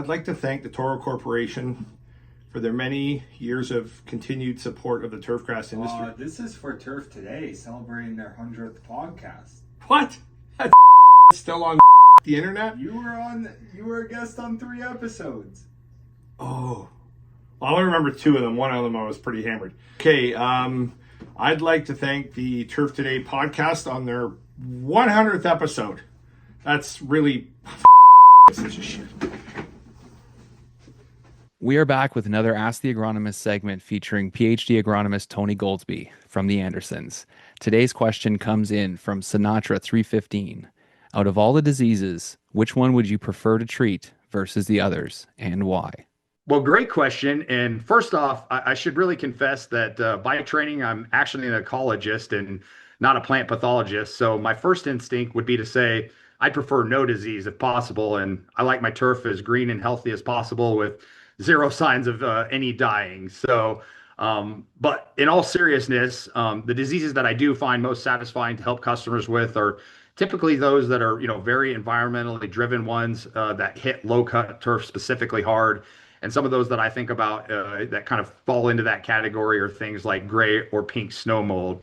like to thank the Toro Corporation for their many years of continued support of the turfgrass industry. This is for Turf Today, celebrating their 100th podcast. What? That's still on the internet? You were a guest on 3 episodes. Oh. Well, I only remember 2 of them. One of them I was pretty hammered. Okay, I'd like to thank the Turf Today podcast on their 100th episode. That's really such a shit. We are back with another Ask the Agronomist segment featuring PhD agronomist Tony Goldsby from the Andersons. Today's question comes in from Sinatra 315. Out of all the diseases, which one would you prefer to treat versus the others, and why? Well, great question. And first off, I should really confess that by training, I'm actually an ecologist and not a plant pathologist. So my first instinct would be to say I'd prefer no disease if possible. And I like my turf as green and healthy as possible with 0 signs of any dying. So, but in all seriousness, the diseases that I do find most satisfying to help customers with are typically those that are, very environmentally driven ones that hit low cut turf specifically hard. And some of those that I think about that kind of fall into that category are things like gray or pink snow mold.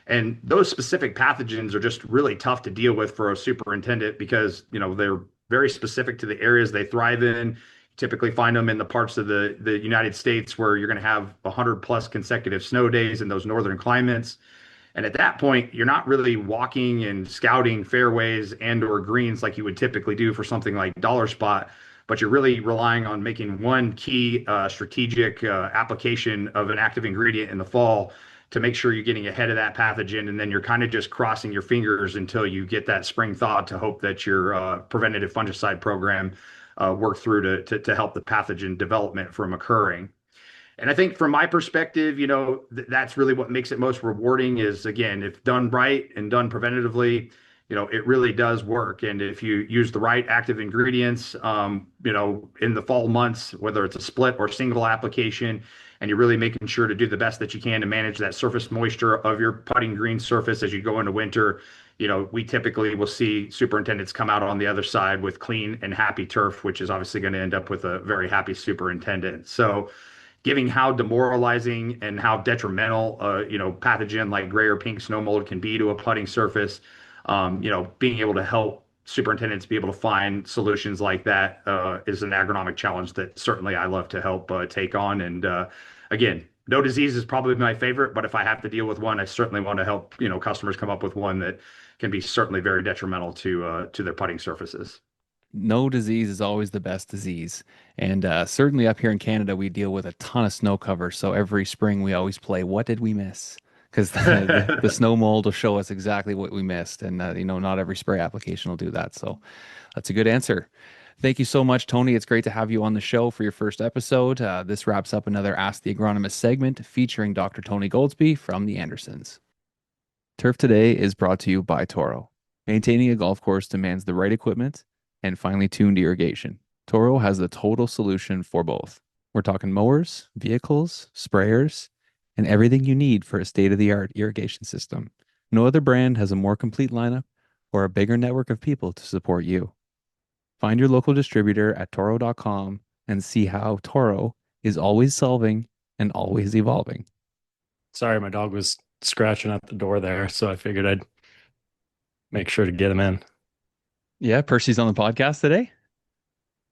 And those specific pathogens are just really tough to deal with for a superintendent because, they're very specific to the areas they thrive in. You typically find them in the parts of the United States where you're going to have 100+ consecutive snow days in those northern climates. And at that point, you're not really walking and scouting fairways and or greens like you would typically do for something like dollar spot, but you're really relying on making one key strategic application of an active ingredient in the fall to make sure you're getting ahead of that pathogen. And then you're kind of just crossing your fingers until you get that spring thaw to hope that your preventative fungicide program work through to help the pathogen development from occurring. And I think from my perspective, that's really what makes it most rewarding is, again, if done right and done preventatively, it really does work. And if you use the right active ingredients, in the fall months, whether it's a split or single application, and you're really making sure to do the best that you can to manage that surface moisture of your putting green surface as you go into winter, we typically will see superintendents come out on the other side with clean and happy turf, which is obviously going to end up with a very happy superintendent. So given how demoralizing and how detrimental, pathogen like gray or pink snow mold can be to a putting surface, being able to help superintendents be able to find solutions like that is an agronomic challenge that certainly I love to help take on. And again, no disease is probably my favorite, but if I have to deal with one, I certainly want to help, customers come up with one that can be certainly very detrimental to their putting surfaces. No disease is always the best disease. And certainly up here in Canada, we deal with a ton of snow cover. So every spring we always play, what did we miss? Because the snow mold will show us exactly what we missed. And, not every spray application will do that. So that's a good answer. Thank you so much, Tony. It's great to have you on the show for your first episode. This wraps up another Ask the Agronomist segment featuring Dr. Tony Goldsby from the Andersons. Turf Today is brought to you by Toro. Maintaining a golf course demands the right equipment and finely tuned irrigation. Toro has the total solution for both. We're talking mowers, vehicles, sprayers, and everything you need for a state-of-the-art irrigation system. No other brand has a more complete lineup or a bigger network of people to support you. Find your local distributor at toro.com and see how Toro is always solving and always evolving. Sorry, my dog was scratching at the door there, so I figured I'd make sure to get him in. Yeah, Percy's on the podcast today.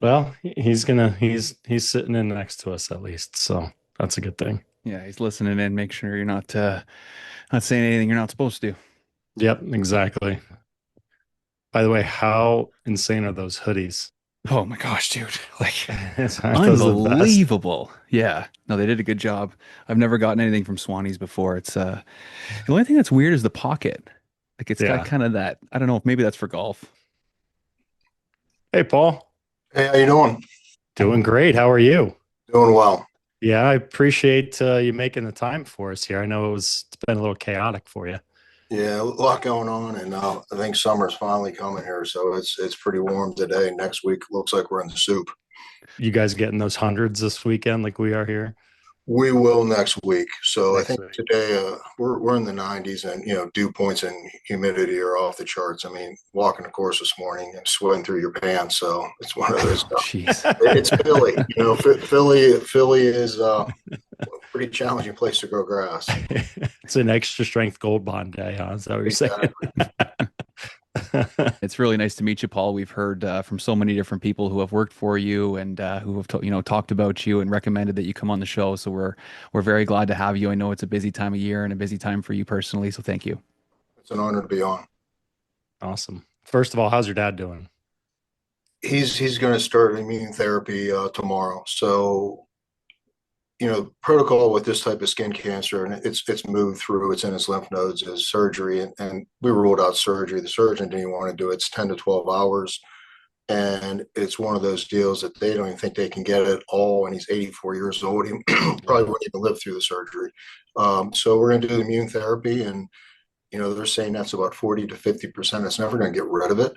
Well, he's sitting in next to us at least, so that's a good thing. Yeah, he's listening in. Make sure you're not saying anything you're not supposed to. Yep, exactly. By the way, how insane are those hoodies? Oh my gosh, dude. Like, Those are the best. unbelievable. Yeah. No, they did a good job. I've never gotten anything from Swanee's before. It's the only thing that's weird is the pocket. Like it's got kind of that, I don't know if maybe that's for golf. Hey, Paul. Hey, how you doing? Doing great. How are you? Doing well. Yeah, I appreciate you making the time for us here. I know it's been a little chaotic for you. Yeah, a lot going on, and I think summer's finally coming here, so it's pretty warm today. Next week looks like we're in the soup. You guys getting those hundreds this weekend like we are here? We will next week. So I Next think week. today we're in the 90s, and dew points and humidity are off the charts. I mean, walking the course this morning and sweating through your pants. So it's one of those. Oh, jeez. It's Philly. Philly is a pretty challenging place to grow grass. It's an extra strength gold bond day, huh? Is that what you're saying? It's really nice to meet you, Paul. We've heard from so many different people who have worked for you and who have talked about you and recommended that you come on the show. So we're very glad to have you. I know it's a busy time of year and a busy time for you personally. So thank you. It's an honor to be on. Awesome. First of all, how's your dad doing? He's going to start immune therapy tomorrow. So protocol with this type of skin cancer, and it's moved through, it's in his lymph nodes, is surgery, and we ruled out surgery. The surgeon didn't even want to do it. It's 10 to 12 hours. And it's one of those deals that they don't even think they can get it all. And he's 84 years old. He probably wouldn't even live through the surgery. So we're going to do the immune therapy, and they're saying that's about 40 to 50%. It's never going to get rid of it.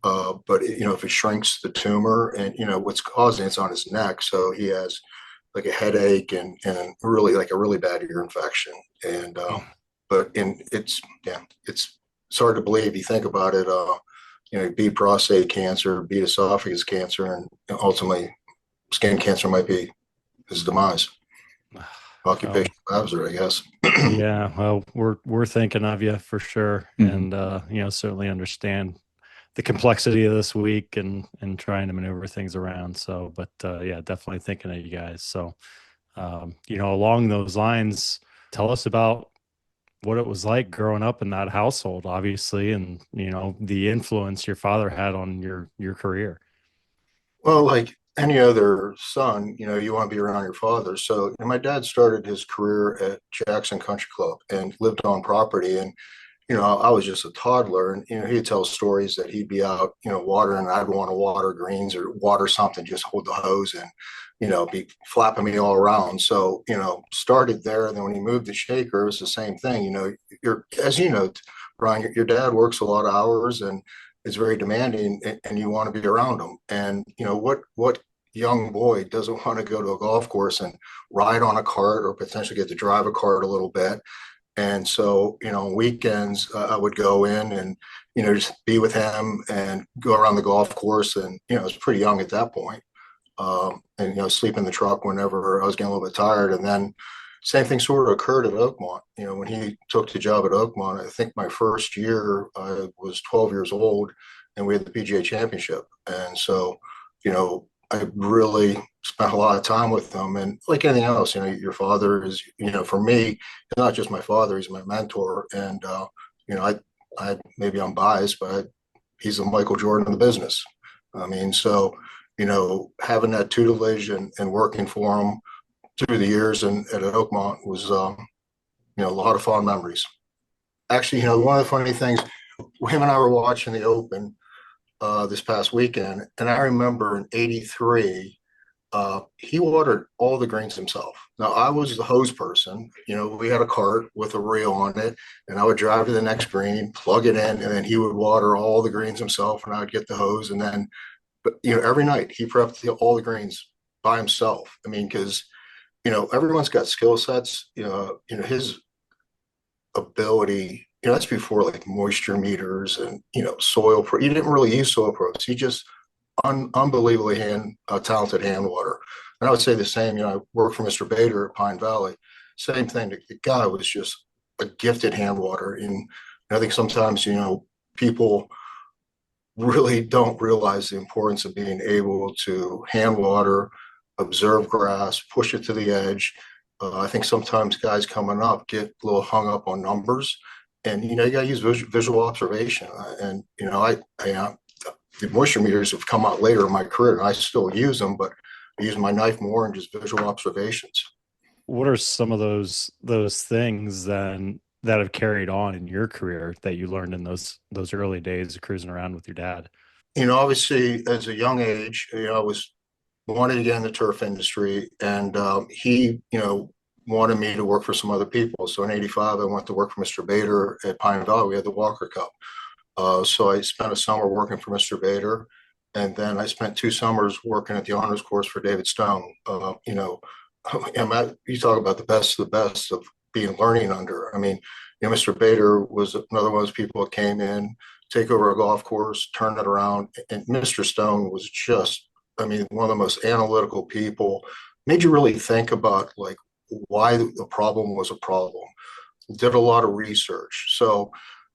But if it shrinks the tumor, and what's causing it's on his neck, so he has like a headache and really like a really bad ear infection. And it's hard to believe. You think about it. Beat prostate cancer, beat esophagus cancer, and ultimately skin cancer might be his demise. Occupational hazard, I guess. Yeah, well, we're thinking of you for sure, and certainly understand the complexity of this week and trying to maneuver things around. So, but yeah, definitely thinking of you guys. So, along those lines, tell us about what it was like growing up in that household, obviously, and the influence your father had on your career. Well, like any other son, you want to be around your father. So my dad started his career at Jackson Country Club and lived on property. And I was just a toddler, and he'd tell stories that he'd be out, watering, and I'd want to water greens or water something, just hold the hose and be flapping me all around. So started there. And then when he moved to Shaker, it was the same thing. As Brian, your dad works a lot of hours and is very demanding, and you want to be around him. And what young boy doesn't want to go to a golf course and ride on a cart or potentially get to drive a cart a little bit? And so, weekends I would go in and, just be with him and go around the golf course. And, I was pretty young at that point. And, sleep in the truck whenever I was getting a little bit tired. And then same thing sort of occurred at Oakmont. When he took the job at Oakmont, I think my first year I was 12 years old, and we had the PGA Championship. And so, I really spent a lot of time with them. And like anything else, your father is, for me, not just my father, he's my mentor. And, I maybe I'm biased, but he's the Michael Jordan of the business. I mean, so, having that tutelage and working for him through the years and at Oakmont was, a lot of fond memories. Actually, one of the funny things, him and I were watching the Open this past weekend, and I remember in '83, he watered all the greens himself. Now I was the hose person. We had a cart with a reel on it, and I would drive to the next green, plug it in, and then he would water all the greens himself, and I would get the hose. And then, but every night he prepped all the greens by himself. I mean, because everyone's got skill sets. His ability. That's before like moisture meters and soil. He didn't really use soil probes. He just unbelievably talented hand water. And I would say the same. I worked for Mr. Bader at Pine Valley. Same thing. The guy was just a gifted hand water. And I think sometimes people really don't realize the importance of being able to hand water, observe grass, push it to the edge. I think sometimes guys coming up get a little hung up on numbers. And you got to use visual observation. And the moisture meters have come out later in my career, and I still use them, but I use my knife more and just visual observations. What are some of those things then that have carried on in your career that you learned in those early days of cruising around with your dad? Obviously, as a young age, I was wanted to get in the turf industry, and he, wanted me to work for some other people. So in '85, I went to work for Mr. Bader at Pine Valley. We had the Walker Cup. So I spent a summer working for Mr. Bader, and then I spent 2 summers working at the honors course for David Stone. You talk about the best of the best of being learning under. I mean, Mr. Bader was another one of those people that came in, take over a golf course, turn it around. And Mr. Stone was just, I mean, one of the most analytical people, made you really think about like why the problem was a problem. Did a lot of research. So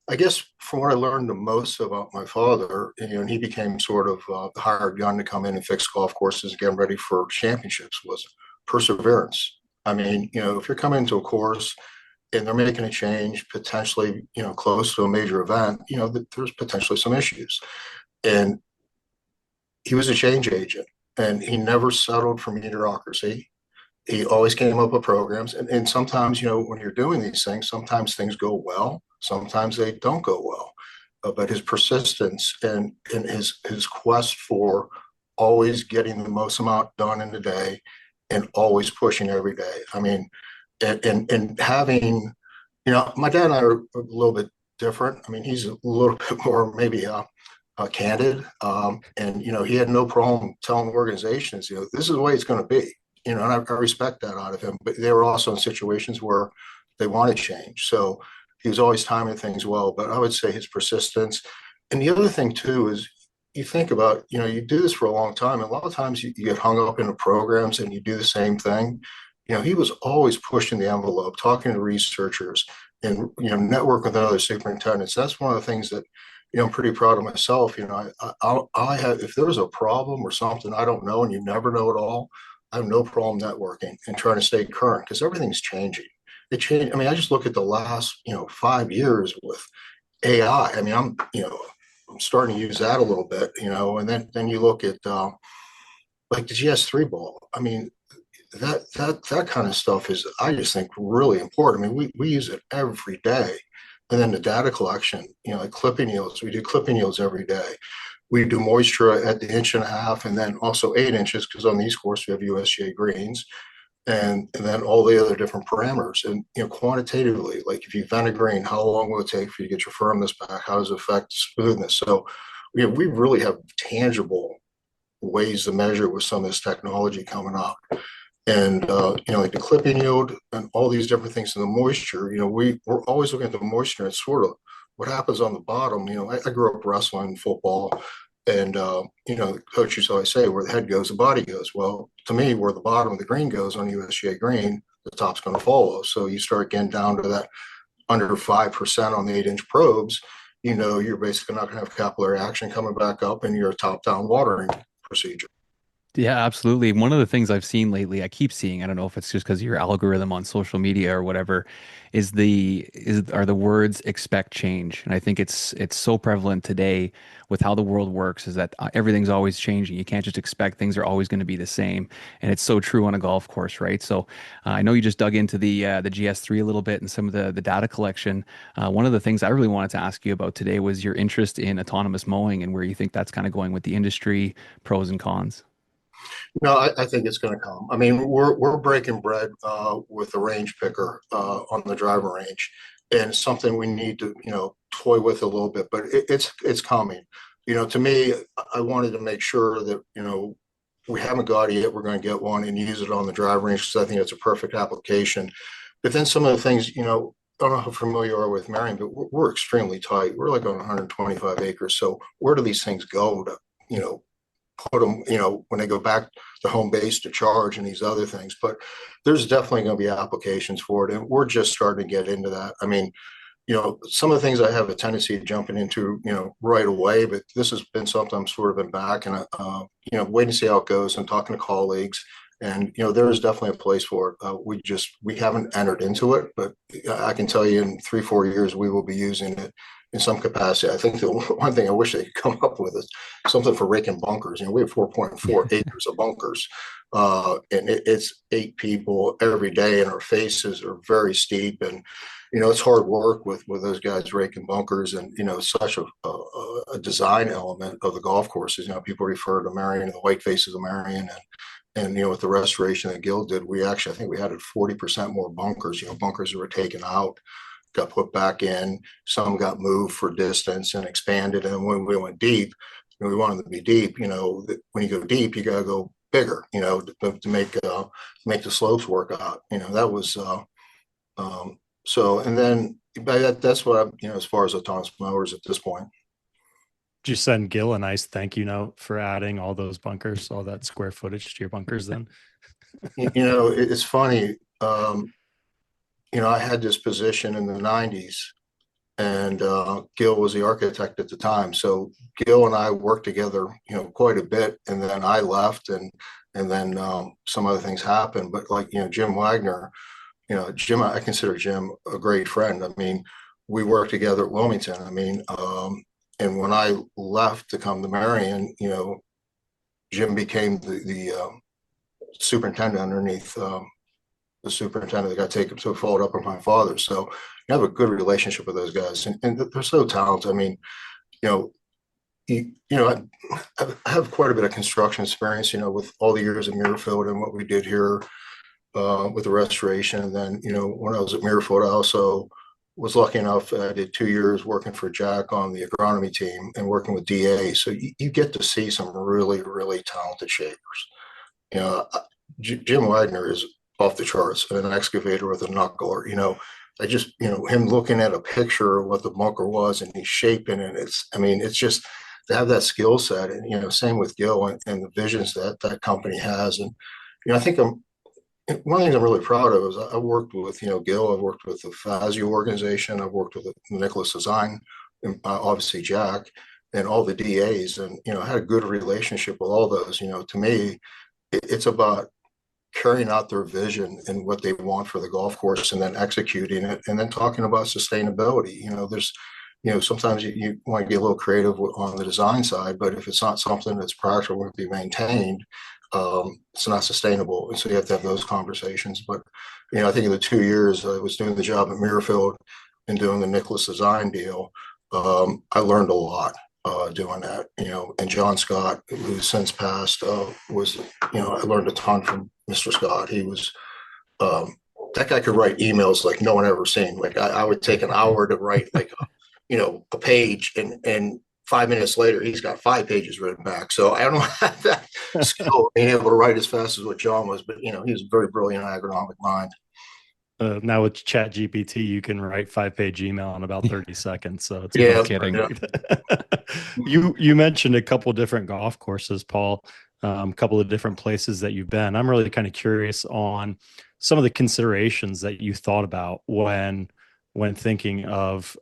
I guess from what I learned the most about my father, and he became sort of the hired gun to come in and fix golf courses and get them ready for championships, was perseverance. I mean, if you're coming to a course and they're making a change, potentially, close to a major event, there's potentially some issues. And he was a change agent, and he never settled for mediocrity. He always came up with programs. And sometimes, when you're doing these things, sometimes things go well, sometimes they don't go well. But his persistence and his quest for always getting the most amount done in the day and always pushing every day. I mean, and having, my dad and I are a little bit different. I mean, he's a little bit more maybe candid. And, he had no problem telling organizations, this is the way it's going to be. And I respect that out of him, but they were also in situations where they want to change. So he was always timing things well, but I would say his persistence. And the other thing too is you think about, you do this for a long time. And a lot of times you get hung up in the programs and you do the same thing. He was always pushing the envelope, talking to researchers and, network with other superintendents. That's one of the things that, I'm pretty proud of myself. I have, if there's a problem or something I don't know, and you never know it all, I have no problem networking and trying to stay current because everything's changing. It changed. I mean, I just look at the last, 5 years with AI. I mean, I'm starting to use that a little bit, and then you look at like the GS3 ball. I mean, that kind of stuff is, I just think, really important. I mean, we use it every day. And then the data collection, like clipping yields, we do clipping yields every day. We do moisture at the 1.5 inch and then also 8 inches because on these courses we have USGA greens and then all the other different parameters. And quantitatively, like if you vent a green, how long will it take for you to get your firmness back? How does it affect smoothness? So we really have tangible ways to measure with some of this technology coming up. And like the clipping yield and all these different things in the moisture, we're always looking at the moisture. It's sort of what happens on the bottom. I grew up wrestling, football, and the coaches always say where the head goes, the body goes. Well, to me, where the bottom of the green goes on USGA green, the top's going to follow. So you start getting down to that under 5% on the 8-inch probes. You're basically not going to have capillary action coming back up in your top-down watering procedure. Yeah, absolutely. One of the things I've seen lately, I keep seeing, I don't know if it's just because your algorithm on social media or whatever, are the words expect change. And I think it's so prevalent today with how the world works is that everything's always changing. You can't just expect things are always going to be the same. And it's so true on a golf course, right? So I know you just dug into the GS3 a little bit and some of the data collection. One of the things I really wanted to ask you about today was your interest in autonomous mowing and where you think that's kind of going with the industry, pros and cons. No, I think it's going to come. I mean, we're breaking bread with the range picker on the driving range, and it's something we need to toy with a little bit. But it's coming. To me, I wanted to make sure that we haven't got it yet. We're going to get one and use it on the driving range because I think it's a perfect application. But then some of the things, I don't know how familiar you are with Merion, but we're extremely tight. We're like on 125 acres. So where do these things go to put them, when they go back to home base to charge and these other things. But there's definitely going to be applications for it. And we're just starting to get into that. I mean, some of the things I have a tendency of jumping into, right away, but this has been something I'm sort of been back and, waiting to see how it goes and talking to colleagues. And, there is definitely a place for it. We haven't entered into it, but I can tell you in 3-4 years, we will be using it in some capacity. I think the one thing I wish they could come up with is something for raking bunkers. We have 4.4 acres of bunkers, and it's 8 people every day, and our faces are very steep, and it's hard work with those guys raking bunkers, and such a design element of the golf courses. People refer to Merion and the white faces of Merion, and with the restoration that Gil did, I think we added 40% more bunkers. Bunkers that were taken out got put back in. Some got moved for distance and expanded. And when we went deep, we wanted to be deep. When you go deep, you got to go bigger, to make the slopes work out. That was so. And then by that's what as far as autonomous mowers at this point. Did you send Gil a nice thank you note for adding all those bunkers, all that square footage to your bunkers then? It's funny. I had this position in the 90s, and Gil was the architect at the time. So Gil and I worked together, quite a bit. And then I left, and then some other things happened. But like, Jim Wagner, I consider Jim a great friend. I mean, we worked together at Wilmington. I mean, and when I left to come to Merion, Jim became the superintendent underneath the superintendent that got taken, so followed up on my father. So you have a good relationship with those guys, and they're so talented. I mean, I have quite a bit of construction experience, with all the years at Muirfield and what we did here with the restoration. And then, when I was at Muirfield, I also was lucky enough, I did 2 years working for Jack on the agronomy team and working with DA. So you get to see some really, really talented shapers. Jim Wagner is off the charts, an excavator with a knuckler. I just, him looking at a picture of what the bunker was and he's shaping it. It's just to have that skill set. And, same with Gil and the visions that company has. And, I think one of the things I'm really proud of is I worked with, Gil, I've worked with the FASU organization, I've worked with the Nicholas Design, and obviously Jack, and all the DAs, and, I had a good relationship with all those. To me, it's about carrying out their vision and what they want for the golf course, and then executing it, and then talking about sustainability. There's, sometimes you want to get a little creative on the design side, but if it's not something that's practical to be maintained, it's not sustainable. And so you have to have those conversations. But, I think in the 2 years I was doing the job at Muirfield and doing the Nicholas Design deal, I learned a lot doing that, and John Scott, who's since passed, was, I learned a ton from Mr. Scott. He was, that guy could write emails like no one ever seen. Like I would take an hour to write like, a page, and 5 minutes later, he's got 5 pages written back. So I don't have that skill being able to write as fast as what John was, but he was a very brilliant agronomic mind. Now with Chat GPT, you can write 5-page email in about 30 seconds. So it's No kidding. You mentioned a couple different golf courses, Paul, a couple of different places that you've been. I'm really kind of curious on some of the considerations that you thought about when thinking of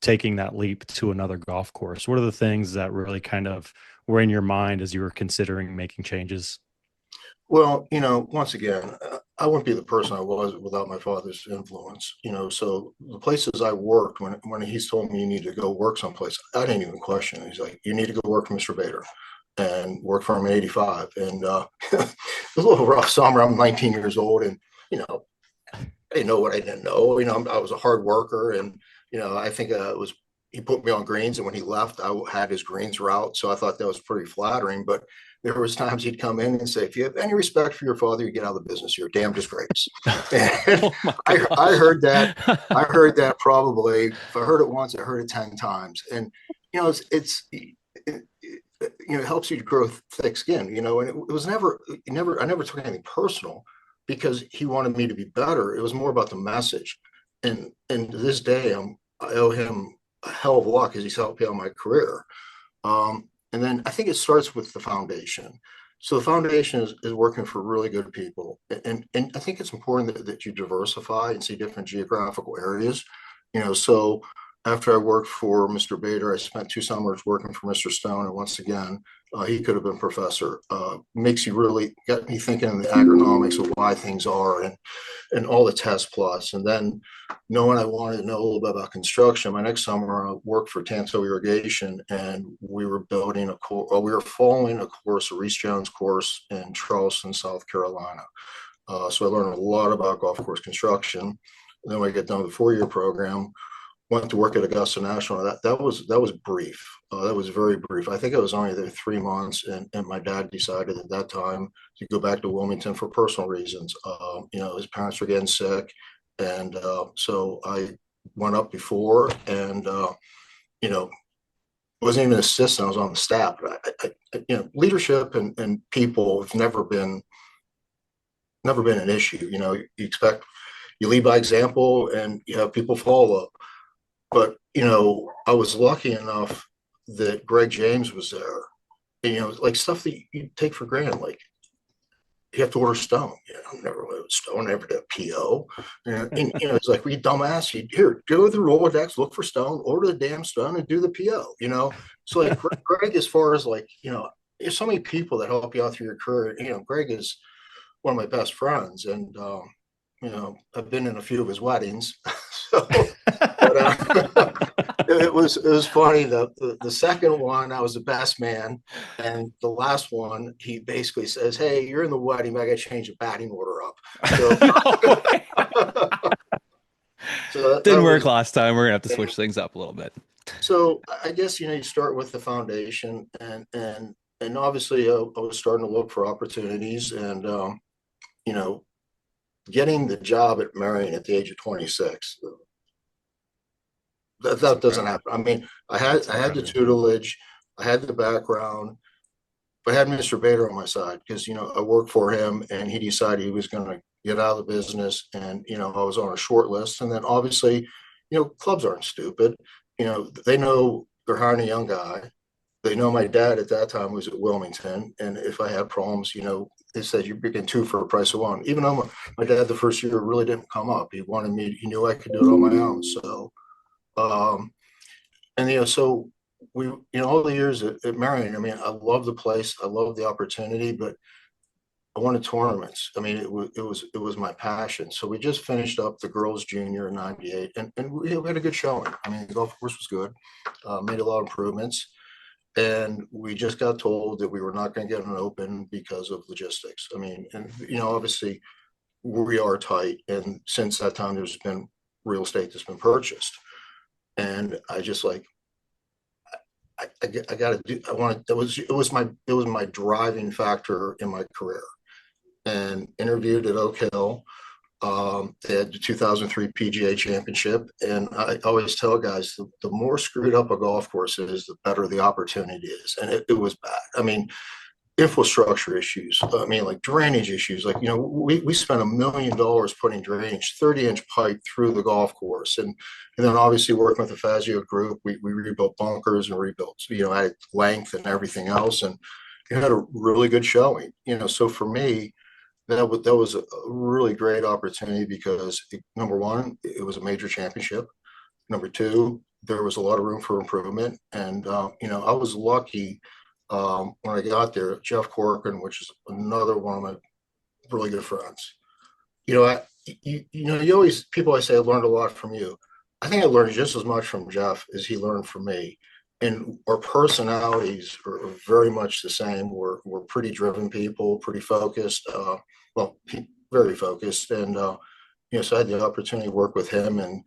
taking that leap to another golf course. What are the things that really kind of were in your mind as you were considering making changes? Well, once again, I wouldn't be the person I was without my father's influence. So the places I worked, when he's told me you need to go work someplace, I didn't even question it. He's like, you need to go work for Mr. Bader, and work for him in '85. And it was a little rough summer. I'm 19 years old, and I didn't know what I didn't know. I was a hard worker, and I think he put me on greens, and when he left, I had his greens route. So I thought that was pretty flattering. But there was times he'd come in and say, if you have any respect for your father, you get out of the business. You're a damn disgrace. Oh I heard that. I heard that probably, if I heard it once, I heard it 10 times. And, it helps you to grow thick skin, and it was I never took anything personal because he wanted me to be better. It was more about the message. And to this day, I owe him a hell of a lot because he's helped me out my career. And then I think it starts with the foundation. So the foundation is working for really good people. And I think it's important that you diversify and see different geographical areas. So after I worked for Mr. Bader, I spent 2 summers working for Mr. Stone. And once again, he could have been professor. Makes you really got me thinking in the agronomics of why things are and all the test plots. And then knowing I wanted to know a little bit about construction, my next summer I worked for Tanto Irrigation, and we were building we were following a course, a Reese Jones course in Charleston, South Carolina. So I learned a lot about golf course construction. And then when I get done with the 4-year program, went to work at Augusta National. That was brief. That was very brief. I think I was only there 3 months, and my dad decided at that time to go back to Wilmington for personal reasons. His parents were getting sick, and so I went up before, and wasn't even an assistant. I was on the staff. But leadership and people have never been an issue. You lead by example, and you have people follow. But I was lucky enough that Greg James was there. And, like stuff that you take for granted, like you have to order stone. I've never ordered stone, never did a PO. It's like, we dumbass, here, go to the Rolodex, look for stone, order the damn stone, and do the PO. So like Greg, as far as like, there's so many people that help you out through your career. Greg is one of my best friends, and I've been in a few of his weddings. So, but it was funny. The second one, I was the best man, and the last one, he basically says, "Hey, you're in the wedding, but I got to change the batting order up." So Didn't work last time. We're gonna have to switch things up a little bit. So I guess you start with the foundation, and obviously I was starting to look for opportunities, and getting the job at Merion at the age of 26. That doesn't happen. I mean, I had the tutelage, I had the background, but I had Mr. Bader on my side because I worked for him, and he decided he was going to get out of the business, and I was on a short list. And then obviously, clubs aren't stupid. They know they're hiring a young guy. They know my dad at that time was at Wilmington, and if I had problems, they said you're getting two for a price of one. Even though my dad the first year really didn't come up, he wanted me. He knew I could do it on my own. So. So we, all the years at Merion, I mean, I love the place, I love the opportunity, but I wanted tournaments. I mean, it was my passion. So we just finished up the girls junior in '98, and we had a good showing. I mean, the golf course was good, made a lot of improvements, and we just got told that we were not going to get an open because of logistics. I mean, and obviously we are tight, and since that time, there's been real estate that's been purchased. And I just like, I got to do, I wanted, it was my driving factor in my career. And interviewed at Oak Hill. They had the 2003 PGA Championship. And I always tell guys, the more screwed up a golf course is, the better the opportunity is. And it was bad. I mean, infrastructure issues. I mean, like drainage issues. Like, we spent $1 million putting drainage, 30-inch pipe through the golf course. And then obviously working with the Fazio group, we rebuilt bunkers and rebuilt, added length and everything else. And it had a really good showing. So for me, that was a really great opportunity because number one, it was a major championship. Number two, there was a lot of room for improvement. And, I was lucky when I got there. Jeff Corcoran, which is another one of my really good friends. You always, people always say I learned a lot from you. I think I learned just as much from Jeff as he learned from me. And our personalities are very much the same. We're pretty driven people, pretty focused, very focused. And, so I had the opportunity to work with him. And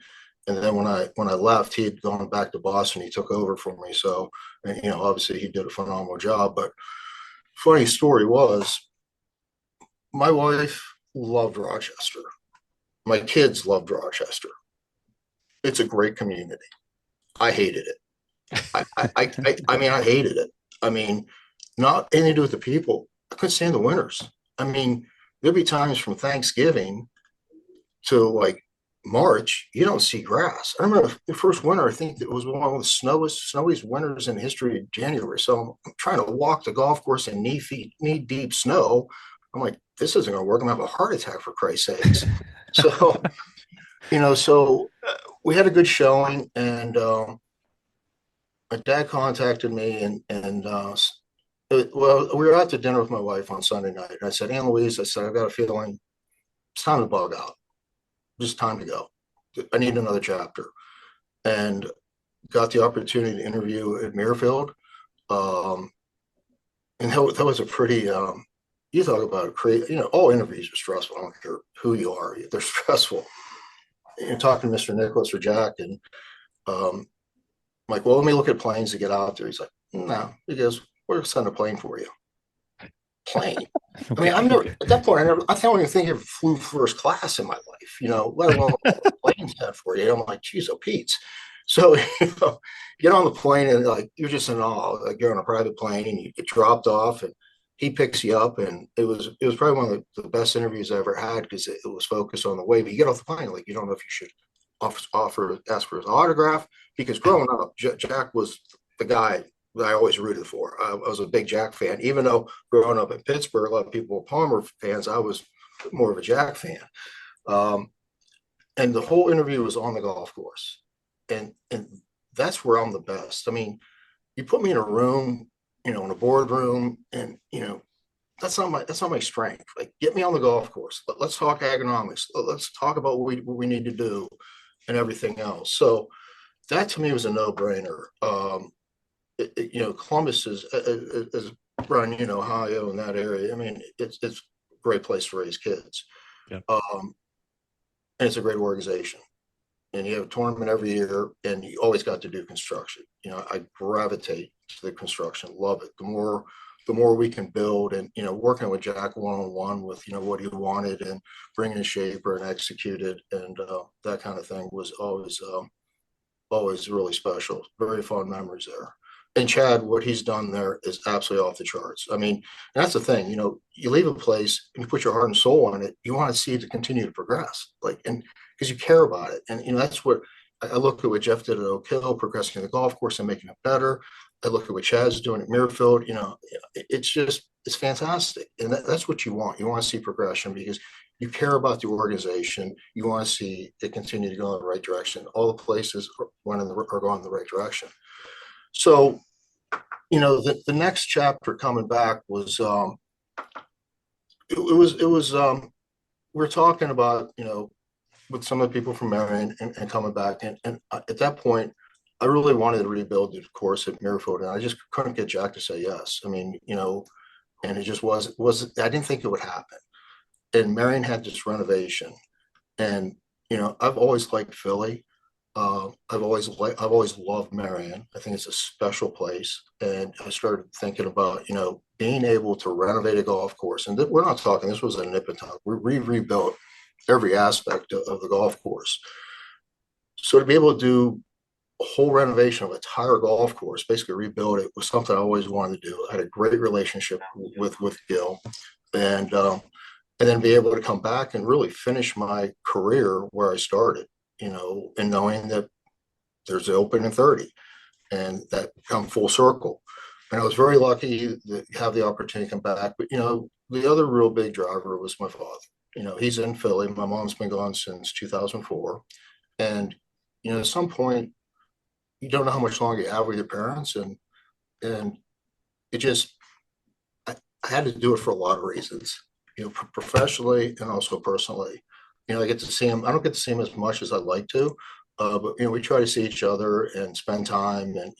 then when I left, he had gone back to Boston. He took over for me. So, obviously he did a phenomenal job. But funny story was, my wife loved Rochester. My kids loved Rochester. It's a great community. I hated it. I mean, I hated it. I mean, not anything to do with the people. I couldn't stand the winters. I mean, there'd be times from Thanksgiving to like March, you don't see grass. I remember the first winter, I think it was one of the snowiest winters in history of January. So I'm trying to walk the golf course in knee deep snow. I'm like, this isn't going to work. I'm going to have a heart attack, for Christ's sakes. So, we had a good showing, and my dad contacted me, and we were out to dinner with my wife on Sunday night. And I said, Ann Louise, I said, I've got a feeling it's time to bug out. Just time to go. I need another chapter. And got the opportunity to interview at Muirfield. And that was a pretty, you talk about all interviews are stressful. I don't care who you are, they're stressful. You're talking to Mr. Nicholas or Jack, and I'm like, well, let me look at planes to get out there. He's like, no. He goes, we're going to send a plane for you. Plane. I mean, at that point, I don't even think I ever flew first class in my life, let alone planes had for you. I'm like, geez, oh, Pete. So, get on the plane and like you're just in awe. Like you're on a private plane and you get dropped off and he picks you up, and it was probably one of the best interviews I ever had because it was focused on the way. But you get off the plane, like you don't know if you should ask for his autograph because growing up, Jack was the guy that I always rooted for. I was a big Jack fan, even though growing up in Pittsburgh, a lot of people were Palmer fans. I was more of a Jack fan. Um, and the whole interview was on the golf course, and that's where I'm the best. I mean, you put me in a room, in a boardroom, and that's not my strength. Like, get me on the golf course. Let's talk agronomics. Let's talk about what we need to do and everything else. So that to me was a no-brainer. Columbus is run, Ohio in that area. I mean, it's a great place to raise kids. Yeah. And it's a great organization. And you have a tournament every year, and you always got to do construction. I gravitate to the construction, love it. The more we can build, and working with Jack one-on-one with what he wanted and bringing a shaper and execute it, and that kind of thing was always really special. Very fond memories there. And Chad, what he's done there is absolutely off the charts. I mean, that's the thing. You leave a place and you put your heart and soul on it. You want to see it to continue to progress, and because you care about it. And that's what I look at what Jeff did at Oak Hill, progressing the golf course and making it better. I look at what Chad's doing at Muirfield. It's fantastic, and that's what you want. You want to see progression because you care about the organization. You want to see it continue to go in the right direction. All the places are going in the right direction. So, the next chapter coming back was we're talking about with some of the people from Merion and coming back, and at that point I really wanted to rebuild the course at Muirfield, and I just couldn't get Jack to say yes. I mean, and it just was I didn't think it would happen. And Merion had this renovation, and I've always liked Philly. I've always loved Merion. I think it's a special place, and I started thinking about being able to renovate a golf course. And we're not talking. This was a nip and tuck. We rebuilt every aspect of the golf course. So to be able to do a whole renovation of an entire golf course, basically rebuild it, was something I always wanted to do. I had a great relationship with Gil, and then be able to come back and really finish my career where I started. And knowing that there's the Open in 30 and that come full circle. And I was very lucky to have the opportunity to come back. But, the other real big driver was my father. He's in Philly. My mom's been gone since 2004. And, at some point, you don't know how much longer you have with your parents. And it just, I had to do it for a lot of reasons, professionally and also personally. I get to see him. I don't get to see him as much as I'd like to, but we try to see each other and spend time. And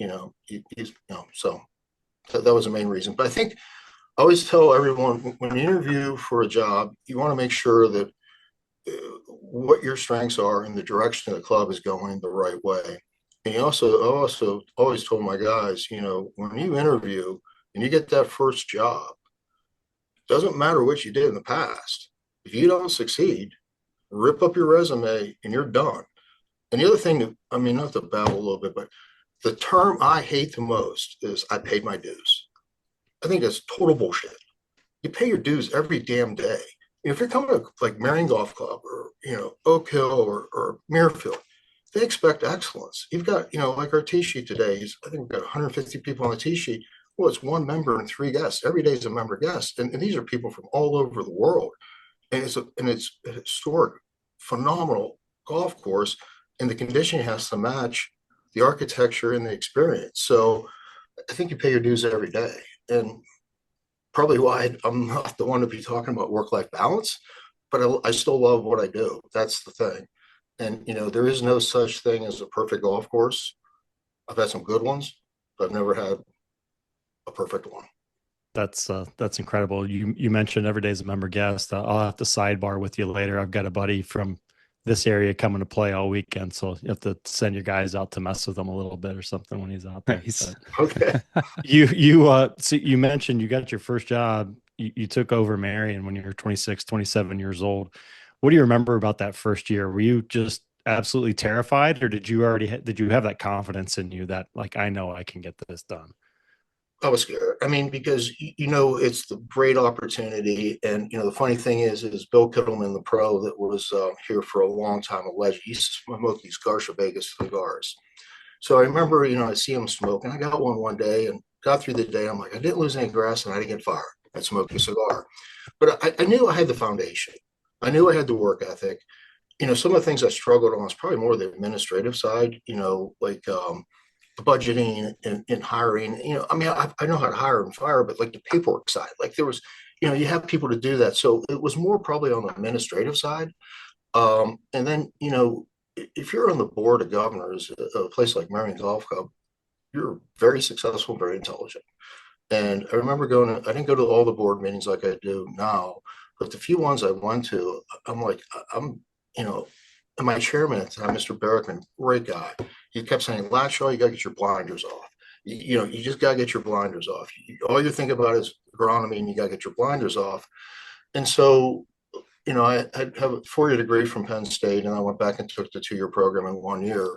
so that was the main reason. But I think I always tell everyone when you interview for a job, you want to make sure that what your strengths are and the direction the club is going the right way. And I also always told my guys, when you interview and you get that first job, it doesn't matter what you did in the past. If you don't succeed, rip up your resume and you're done. And the other thing that, not to babble a little bit, but the term I hate the most is I paid my dues. I think that's total bullshit. You pay your dues every damn day. If you're coming to like Merion Golf Club or, Oak Hill or Muirfield, they expect excellence. You've got, like our tee sheet today, I think we've got 150 people on the tee sheet. Well, it's one member and 3 guests. Every day is a member guest. And these are people from all over the world. And it's a historic, phenomenal golf course, and the conditioning has to match the architecture and the experience. So I think you pay your dues every day, and probably why I'm not the one to be talking about work-life balance, but I still love what I do. That's the thing. And there is no such thing as a perfect golf course. I've had some good ones, but I've never had a perfect one. That's incredible. You mentioned every day's a member guest. I'll have to sidebar with you later. I've got a buddy from this area coming to play all weekend, so you have to send your guys out to mess with him a little bit or something when he's out there. Nice. Okay. So you mentioned you got your first job. You took over Merion when you were 26, 27 years old. What do you remember about that first year? Were you just absolutely terrified, or did you did you have that confidence in you that like, I know I can get this done? I was scared. I mean, because it's the great opportunity, and the funny thing is Bill Kittleman, the pro that was here for a long time, a legend. He used to smoke these Garcia Vegas cigars. So I remember, I see him smoke, and I got one day and got through the day. I'm like, I didn't lose any grass, and I didn't get fired. I smoked a cigar, but I knew I had the foundation. I knew I had the work ethic. Some of the things I struggled on was probably more the administrative side. Like budgeting and hiring. I mean, I know how to hire and fire, but like the paperwork side, like there was, you have people to do that. So it was more probably on the administrative side. And then, if you're on the board of governors of a place like Merion Golf Club, you're very successful, very intelligent. And I remember I didn't go to all the board meetings like I do now, but the few ones I went to, I'm like, and my chairman at the time, Mr. Berrickman, great guy. He kept saying, Latshaw, you got to get your blinders off. You just got to get your blinders off. All you think about is agronomy, and you got to get your blinders off. And so, I have a 4-year degree from Penn State, and I went back and took the 2-year program in 1 year.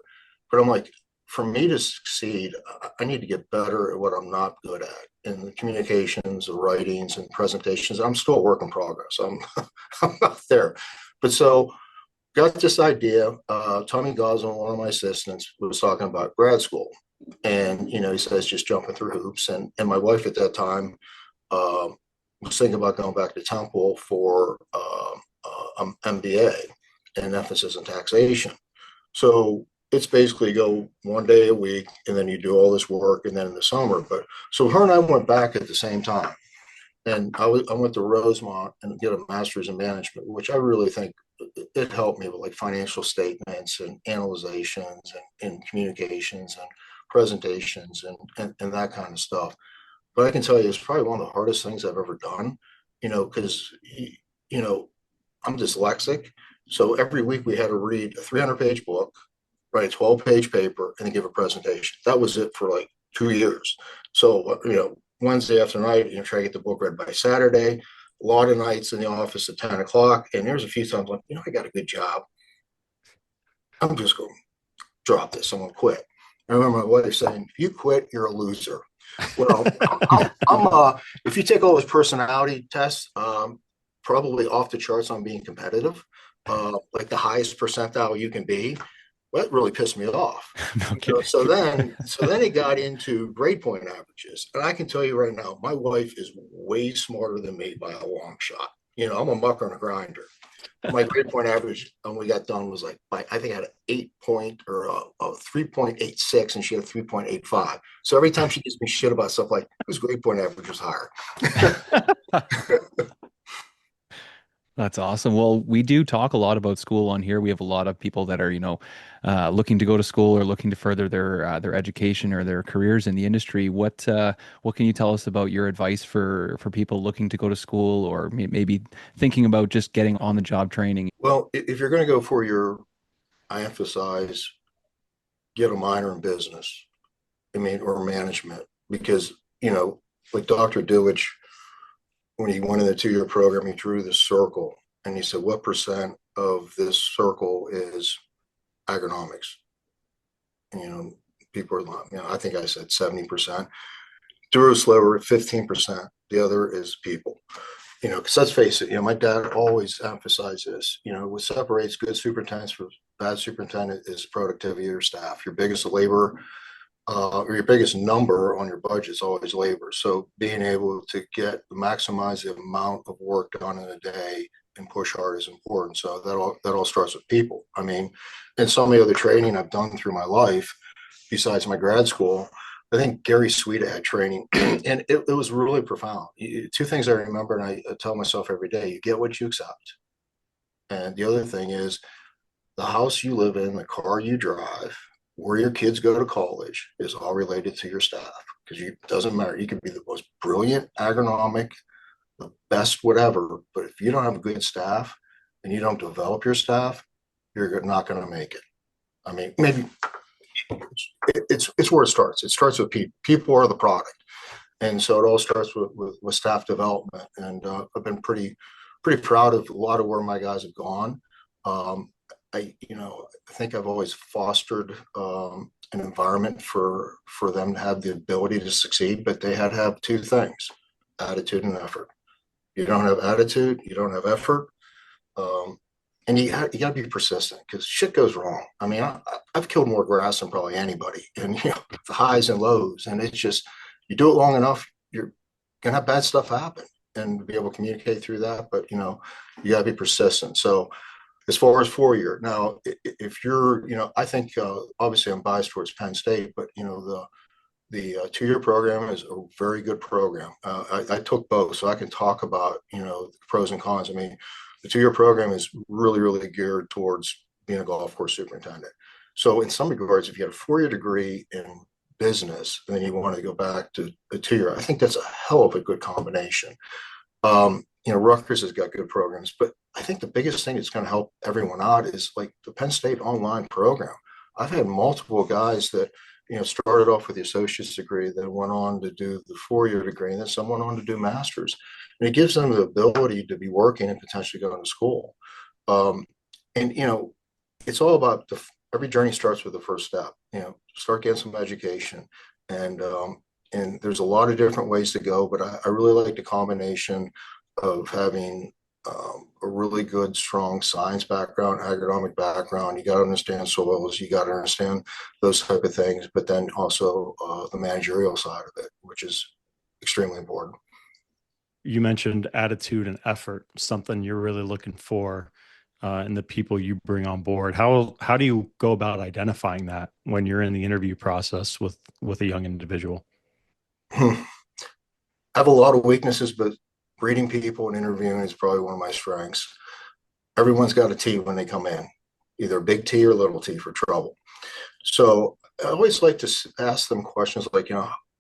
But I'm like, for me to succeed, I need to get better at what I'm not good at in the communications, the writings, and presentations. I'm still a work in progress. I'm not there. But so got this idea. Tommy Gosling, one of my assistants, was talking about grad school. And, he says, just jumping through hoops. And my wife at that time was thinking about going back to Temple for MBA and emphasis on taxation. So it's basically go 1 day a week, and then you do all this work, and then in the summer. But so her and I went back at the same time. And I went to Rosemont and get a master's in management, which I really think it helped me with like financial statements and analyzations and communications and presentations and that kind of stuff. But I can tell you, it's probably one of the hardest things I've ever done, because, I'm dyslexic. So every week we had to read a 300-page book, write a 12-page paper, and then give a presentation. That was it for like 2 years. So, Wednesday after night, try to get the book read by Saturday. A lot of nights in the office at 10 o'clock. And there's a few times like, I got a good job. I'm just going to drop this. I'm going to quit. I remember my wife saying, if you quit, you're a loser. Well, if you take all those personality tests, probably off the charts on being competitive, like the highest percentile you can be. Well, that really pissed me off. No So then it got into grade point averages. And I can tell you right now, my wife is way smarter than me by a long shot. I'm a mucker and a grinder. My grade point average when we got done was like, I think I had an 3.86, and she had a 3.85. So every time she gives me shit about stuff like, whose grade point average was higher? That's awesome. Well, we do talk a lot about school on here. We have a lot of people that are, looking to go to school or looking to further their education or their careers in the industry. What can you tell us about your advice for people looking to go to school or maybe thinking about just getting on the job training? Well, if you're going to go I emphasize, get a minor in business, or management, because, like Dr. Dewich, when he went in the 2-year program, he drew this circle and he said, what percent of this circle is agronomics? And, people are like, I think I said 70%. Drew a sliver at 15%. The other is people. Because let's face it, my dad always emphasized this. What separates good superintendents from bad superintendent is productivity of your staff. Your biggest labor or your biggest number on your budget is always labor. So being able to maximize the amount of work done in a day and push hard is important. So that all starts with people. And some of the other training I've done through my life, besides my grad school, I think Gary Sweeta had training, and it was really profound. 2 things I remember, and I tell myself every day: you get what you accept. And the other thing is, the house you live in, the car you drive, where your kids go to college is all related to your staff, because it doesn't matter. You can be the most brilliant agronomic, the best whatever, but if you don't have a good staff and you don't develop your staff, you're not going to make it. Maybe it's where it starts. It starts with people. People are the product, and so it all starts with staff development. And I've been pretty proud of a lot of where my guys have gone. I think I've always fostered an environment for them to have the ability to succeed, but they had to have two things: attitude and effort. You don't have attitude, you don't have effort. Um, and you got to be persistent because shit goes wrong. I mean, I've killed more grass than probably anybody, and the highs and lows. And it's just, you do it long enough, you're gonna have bad stuff happen, and be able to communicate through that. But you got to be persistent. So as far as 4 year, now if you're, I think obviously I'm biased towards Penn State, but the 2 year program is a very good program. I took both, so I can talk about the pros and cons. I mean, the 2 year program is really, really geared towards being a golf course superintendent. So in some regards, if you had a 4 year degree in business and then you want to go back to a 2 year, I think that's a hell of a good combination. Rutgers has got good programs, but I think the biggest thing that's going to help everyone out is like the Penn State online program. I've had multiple guys that started off with the associate's degree, then went on to do the 4 year degree, and then some went on to do masters. And it gives them the ability to be working and potentially going to school. And it's all about every journey starts with the first step. Start getting some education, and there's a lot of different ways to go. But I really like the combination of having a really good, strong science background, agronomic background. You got to understand soils, you got to understand those type of things, but then also the managerial side of it, which is extremely important. You mentioned attitude and effort, something you're really looking for in the people you bring on board. How do you go about identifying that when you're in the interview process with a young individual? I have a lot of weaknesses, but reading people and interviewing is probably one of my strengths. Everyone's got a T when they come in, either big T or little T for trouble. So I always like to ask them questions like,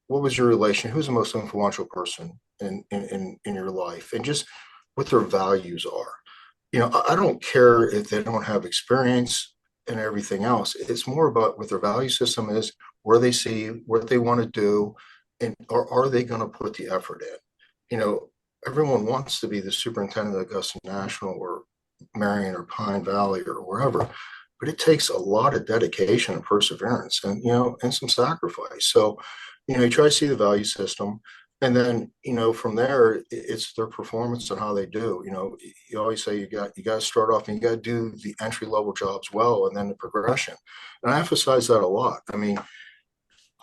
what was your relation? Who's the most influential person in your life? And just what their values are. I don't care if they don't have experience and everything else. It's more about what their value system is, where they see, what they want to do, and are they going to put the effort in? Everyone wants to be the superintendent of Augusta National or Merion or Pine Valley or wherever, but it takes a lot of dedication and perseverance and, and some sacrifice. So, you try to see the value system, and then, from there, it's their performance and how they do. You always say you got to start off and you got to do the entry level jobs well, and then the progression. And I emphasize that a lot. I mean,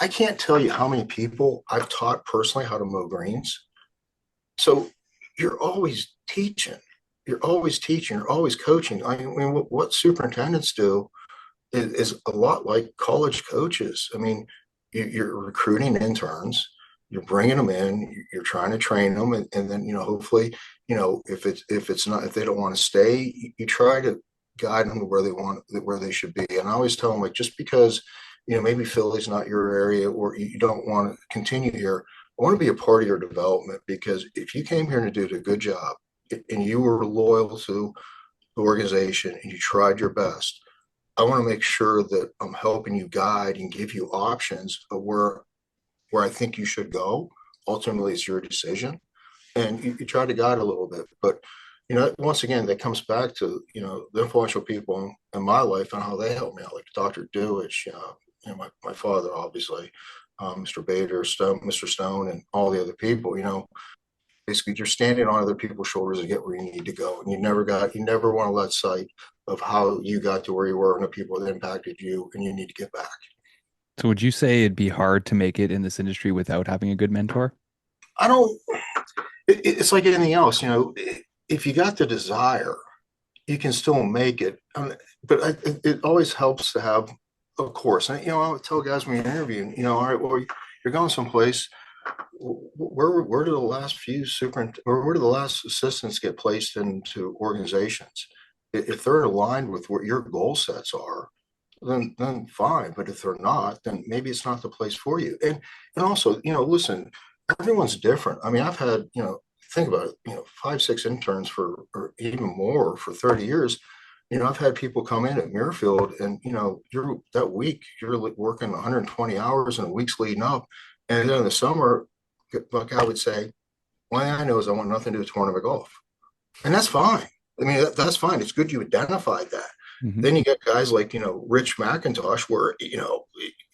I can't tell you how many people I've taught personally how to mow greens. So you're always teaching, you're always coaching. I mean, what superintendents do is a lot like college coaches. I mean, you're recruiting interns, you're bringing them in, you're trying to train them, and then hopefully if they don't want to stay, you try to guide them to where they should be. And I always tell them, like, just because maybe Philly's not your area or you don't want to continue here, I want to be a part of your development, because if you came here to do a good job and you were loyal to the organization and you tried your best, I want to make sure that I'm helping you guide and give you options of where I think you should go. Ultimately, it's your decision, and you try to guide a little bit. But once again, that comes back to the influential people in my life and how they help me out, like Dr. Dewich, my father, obviously, Mr. Bader, Mr. Stone, and all the other people. Basically, you're standing on other people's shoulders to get where you need to go, and you never want to let sight of how you got to where you were and the people that impacted you, and you need to get back. So would you say it'd be hard to make it in this industry without having a good mentor? I don't. It's like anything else, if you got the desire, you can still make it. But it always helps to have a course. And I would tell guys when you're interviewing, all right, well, you're going someplace. Where do the last assistants get placed into organizations? If they're aligned with what your goal sets are, then fine. But if they're not, then maybe it's not the place for you. And also, listen, everyone's different. I mean, I've had, think about it, 5, 6 interns or even more for 30 years. I've had people come in at Muirfield and, you're working 120 hours in the weeks leading up. And then in the summer, like I would say, one thing I know is I want nothing to do with tournament golf. And that's fine. I mean, that's fine. It's good you identified that. Mhm. Then you get guys like, Rich McIntosh, where,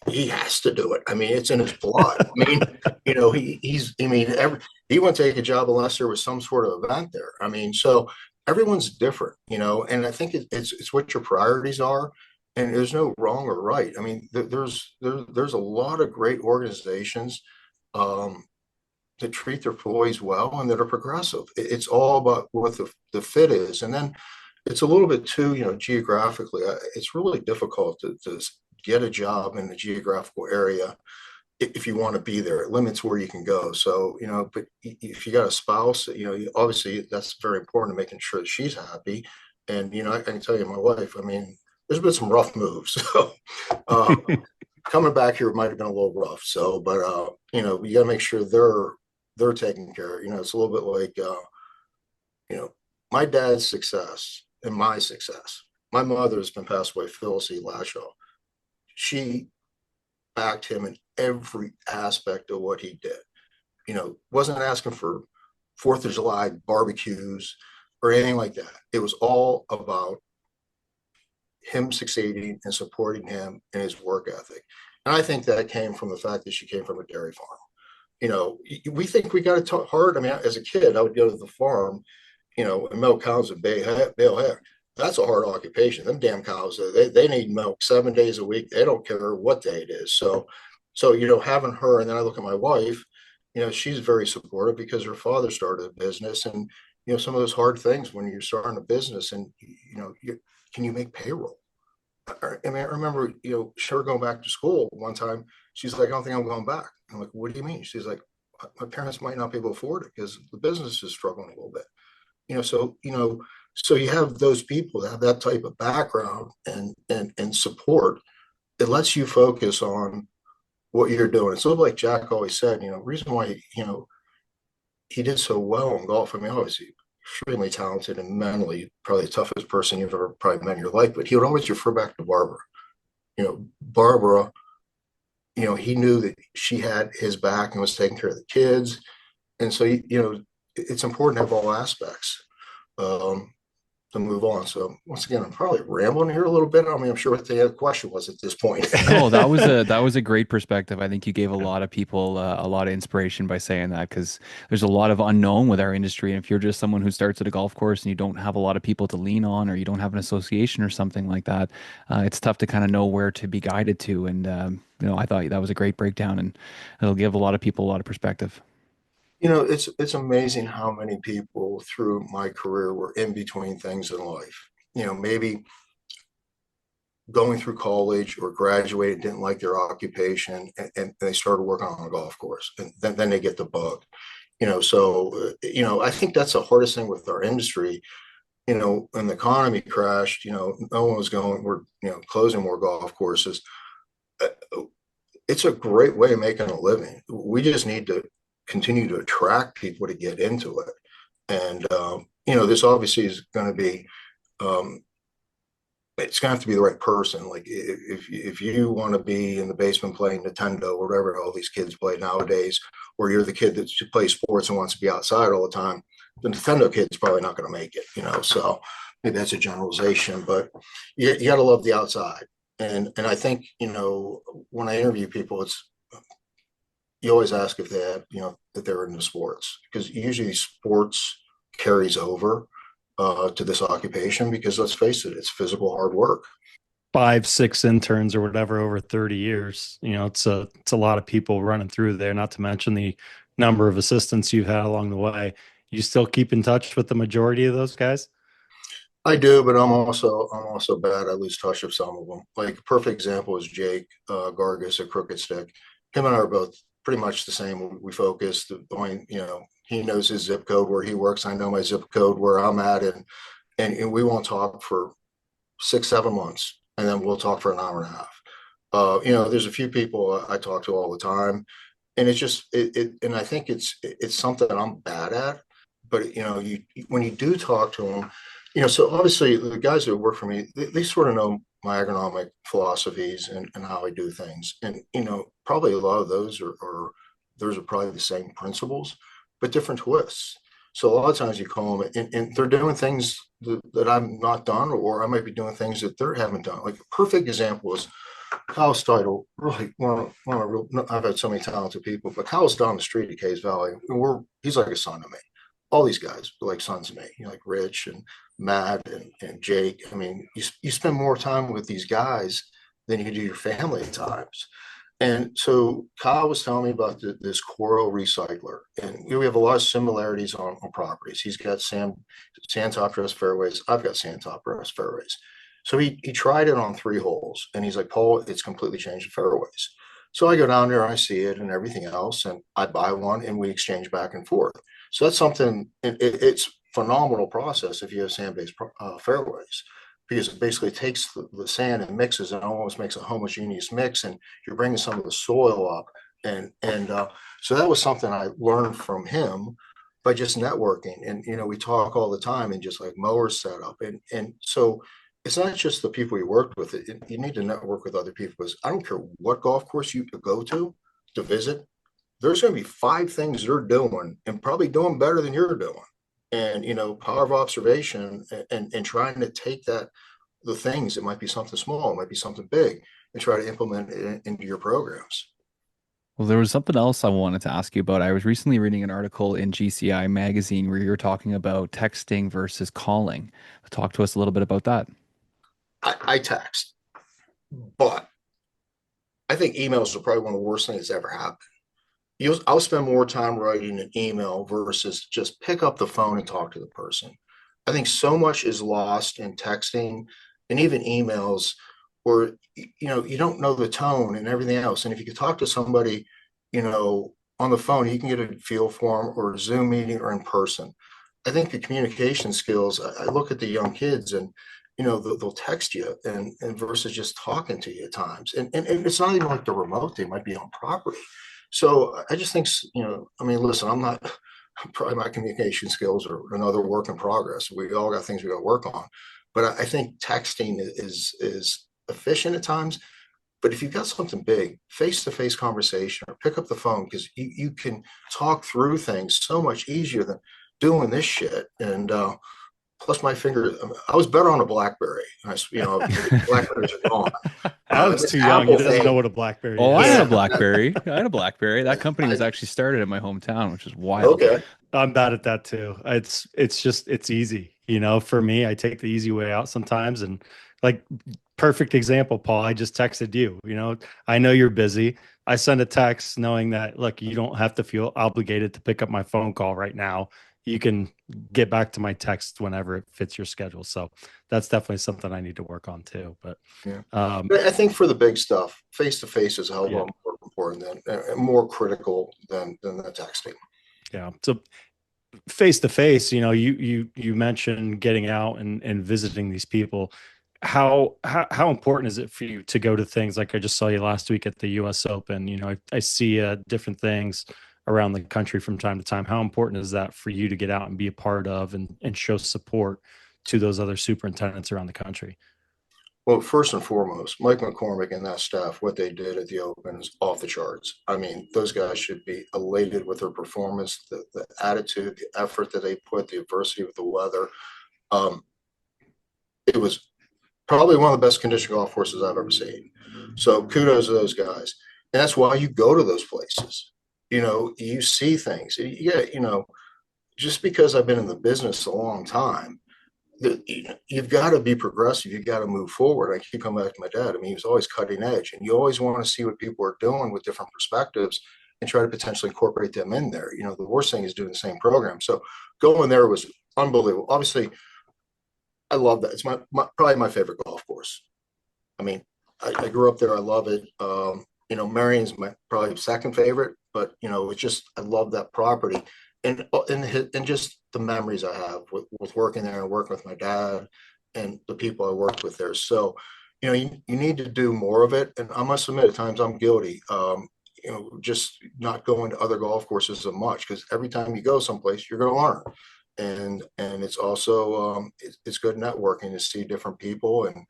he has to do it. I mean, it's in his blood. I mean, he wouldn't take a job unless there was some sort of event there. I mean, so everyone's different, and I think it's what your priorities are. And there's no wrong or right. I mean, there's a lot of great organizations um, that treat their employees well and that are progressive. It's all about what the fit is. And then it's a little bit too, geographically, it's really difficult to get a job in the geographical area if you want to be there. It limits where you can go. So, but if you got a spouse, obviously that's very important to making sure that she's happy. And, I can tell you, my wife, I mean, there's been some rough moves. So, coming back here might have been a little rough. So, but, you got to make sure they're taken care of. It's a little bit like, my dad's success and my success. My mother has been passed away, Phyllis Latshaw. She backed him in every aspect of what he did. Wasn't asking for 4th of July barbecues or anything like that. It was all about him succeeding and supporting him and his work ethic. And I think that came from the fact that she came from a dairy farm. We think we got to talk hard. I mean, as a kid, I would go to the farm, and milk cows and bale hay. That's a hard occupation. Them damn cows, they need milk 7 days a week. They don't care what day it is. So, having her, and then I look at my wife, she's very supportive because her father started a business, and some of those hard things when you're starting a business, and can you make payroll? I mean, I remember, her going back to school one time. She's like, I don't think I'm going back. I'm like, what do you mean? She's like, my parents might not be able to afford it because the business is struggling a little bit. So you have those people that have that type of background and support. It lets you focus on what you're doing. It's a little like Jack always said, reason why, he did so well in golf. I mean, obviously extremely talented and mentally probably the toughest person you've ever probably met in your life, but he would always refer back to Barbara. Barbara, he knew that she had his back and was taking care of the kids. And so, it's important to have all aspects. To move on. So once again, I'm probably rambling here a little bit. I mean, I'm sure what the question was at this point. No, that was a great perspective. I think you gave a lot of people a lot of inspiration by saying that, because there's a lot of unknown with our industry. And if you're just someone who starts at a golf course and you don't have a lot of people to lean on, or you don't have an association or something like that, it's tough to kind of know where to be guided to. And I thought that was a great breakdown, and it'll give a lot of people a lot of perspective. It's amazing how many people through my career were in between things in life. Maybe going through college or graduated, didn't like their occupation, and they started working on a golf course, and then they get the bug. So I think that's the hardest thing with our industry. When the economy crashed, no one was going. We're closing more golf courses. It's a great way of making a living. We just need to continue to attract people to get into it. And, this obviously is going to be, it's going to have to be the right person. Like if you want to be in the basement playing Nintendo or whatever all these kids play nowadays, or you're the kid that plays sports and wants to be outside all the time, the Nintendo kid's probably not going to make it, so maybe that's a generalization, but you got to love the outside. And I think, when I interview people, you always ask if they have, that they're into sports, because usually sports carries over to this occupation, because let's face it, it's physical hard work. 5, 6 interns or whatever over 30 years. It's a lot of people running through there, not to mention the number of assistants you've had along the way. You still keep in touch with the majority of those guys? I do, but I'm also bad. I lose touch of some of them. Like a perfect example is Jake Gargis at Crooked Stick. Him and I are both pretty much the same. We focus on, he knows his zip code where he works. I know my zip code where I'm at, and we won't talk for 6, 7 months, and then we'll talk for an hour and a half. There's a few people I talk to all the time, and it's just and I think it's something that I'm bad at. But you when you do talk to them, so obviously the guys that work for me, they sort of know my agronomic philosophies and how I do things, and probably a lot of those are probably the same principles, but different twists. So a lot of times you call them and they're doing things that I'm not done, or I might be doing things that they haven't done. Like a perfect example is Kyle Steidel, really one of the real, I've had so many talented people, but Kyle's down the street at Cays Valley. And he's like a son to me. All these guys are like sons to me, like Rich and Matt and Jake. I mean, you spend more time with these guys than you do your family at times. And so Kyle was telling me about this coral recycler, and we have a lot of similarities on properties. He's got sand top dress fairways. I've got sand top dress fairways. So he tried it on 3 holes, and he's like, Paul, it's completely changed the fairways. So I go down there, I see it and everything else, and I buy one, and we exchange back and forth. So that's something. It's phenomenal process if you have sand-based fairways, because it basically takes the sand and mixes and almost makes a homogeneous mix, and you're bringing some of the soil up. And so that was something I learned from him by just networking. And, we talk all the time, and just like mower setup. And so it's not just the people you worked with. You need to network with other people, because I don't care what golf course you go to visit, there's going to be 5 things they're doing and probably doing better than you're doing. And, power of observation and trying to take the things, it might be something small, it might be something big, and try to implement it into your programs. Well, there was something else I wanted to ask you about. I was recently reading an article in GCI magazine where you were talking about texting versus calling. Talk to us a little bit about that. I text, but I think emails are probably one of the worst things that's ever happened. I'll spend more time writing an email versus just pick up the phone and talk to the person. I think so much is lost in texting and even emails, where you don't know the tone and everything else. And if you could talk to somebody, on the phone, you can get a feel for them, or a Zoom meeting, or in person. I think the communication skills. I look at the young kids, and they'll text you and versus just talking to you at times. And it's not even like the remote; they might be on property. So I just think, I mean, listen, probably my communication skills are another work in progress. We all got things we got to work on, but I think texting is efficient at times. But if you've got something big, face-to-face conversation, or pick up the phone, because you can talk through things so much easier than doing this shit. And plus my finger, I was better on a BlackBerry. Blackberries are gone. Alex too young. He doesn't know what a BlackBerry Oh, is. I had a BlackBerry. I had a BlackBerry. That company was actually started in my hometown, which is wild. Okay. I'm bad at that too. It's easy. For me, I take the easy way out sometimes. And like, perfect example, Paul, I just texted you. I know you're busy. I send a text knowing that, look, you don't have to feel obligated to pick up my phone call right now. You can get back to my text whenever it fits your schedule. So that's definitely something I need to work on too. But yeah. I think for the big stuff, face to face is a hell of a lot more important and more critical than the texting. Yeah. So face to face, you mentioned getting out and visiting these people. How important is it for you to go to things like I just saw you last week at the U.S. Open? I see different things around the country from time to time. How important is that for you to get out and be a part of and show support to those other superintendents around the country? Well, first and foremost, Mike McCormick and that staff, what they did at the Open is off the charts. I mean, those guys should be elated with their performance, the attitude, the effort that they put, the adversity with the weather. It was probably one of the best conditioned golf courses I've ever seen. So kudos to those guys. And that's why you go to those places. You see things. Just because I've been in the business a long time, you've got to be progressive. You've got to move forward. I keep coming back to my dad. I mean, he was always cutting edge, and you always want to see what people are doing with different perspectives and try to potentially incorporate them in there. The worst thing is doing the same program. So going there was unbelievable. Obviously, I love that. It's probably my favorite golf course. I mean, I grew up there. I love it. Merion's my probably second favorite, but it's just, I love that property and just the memories I have with working there and working with my dad and the people I worked with there. So, you need to do more of it. And I must admit, at times I'm guilty. Just not going to other golf courses so much, because every time you go someplace, you're going to learn. And it's also it's good networking to see different people and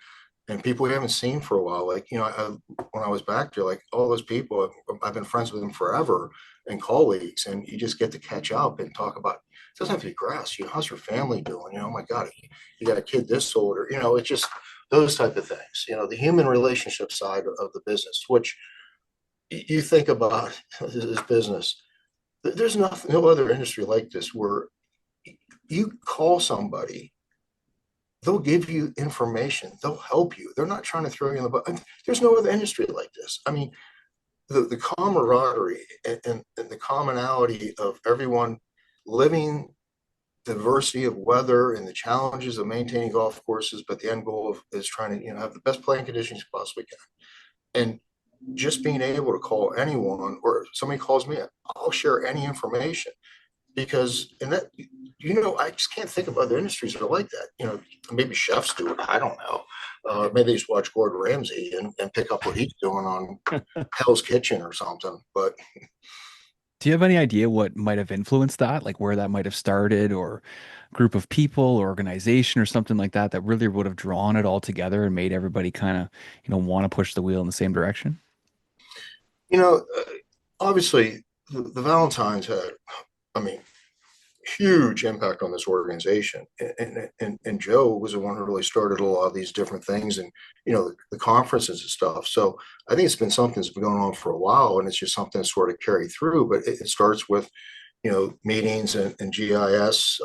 and people we haven't seen for a while. Like, when I was back there, like all those people, I've been friends with them forever and colleagues, and you just get to catch up and talk about, it doesn't have to be grass, how's your family doing? Oh my God, you got a kid this old, or, it's just those type of things, the human relationship side of the business, which you think about this business. There's nothing, no other industry like this where you call somebody, they'll give you information, they'll help you. They're not trying to throw you in the butt. There's no other industry like this. I mean, the camaraderie and the commonality of everyone living diversity of weather and the challenges of maintaining golf courses, but the end goal is trying to, have the best playing conditions you possibly can. And just being able to call anyone, or somebody calls me, I'll share any information, because I just can't think of other industries that are like that. Maybe chefs do it, I don't know. Maybe they just watch Gordon Ramsay and pick up what he's doing on Hell's Kitchen or something. But do you have any idea what might have influenced that, like where that might have started, or group of people, or organization, or something like that, that really would have drawn it all together and made everybody kind of, want to push the wheel in the same direction? you know, obviously the Valentines had, I mean, huge impact on this organization. And Joe was the one who really started a lot of these different things, and, the conferences and stuff. So I think it's been something that's been going on for a while, and it's just something that's sort of carried through, but it starts with, meetings and GIS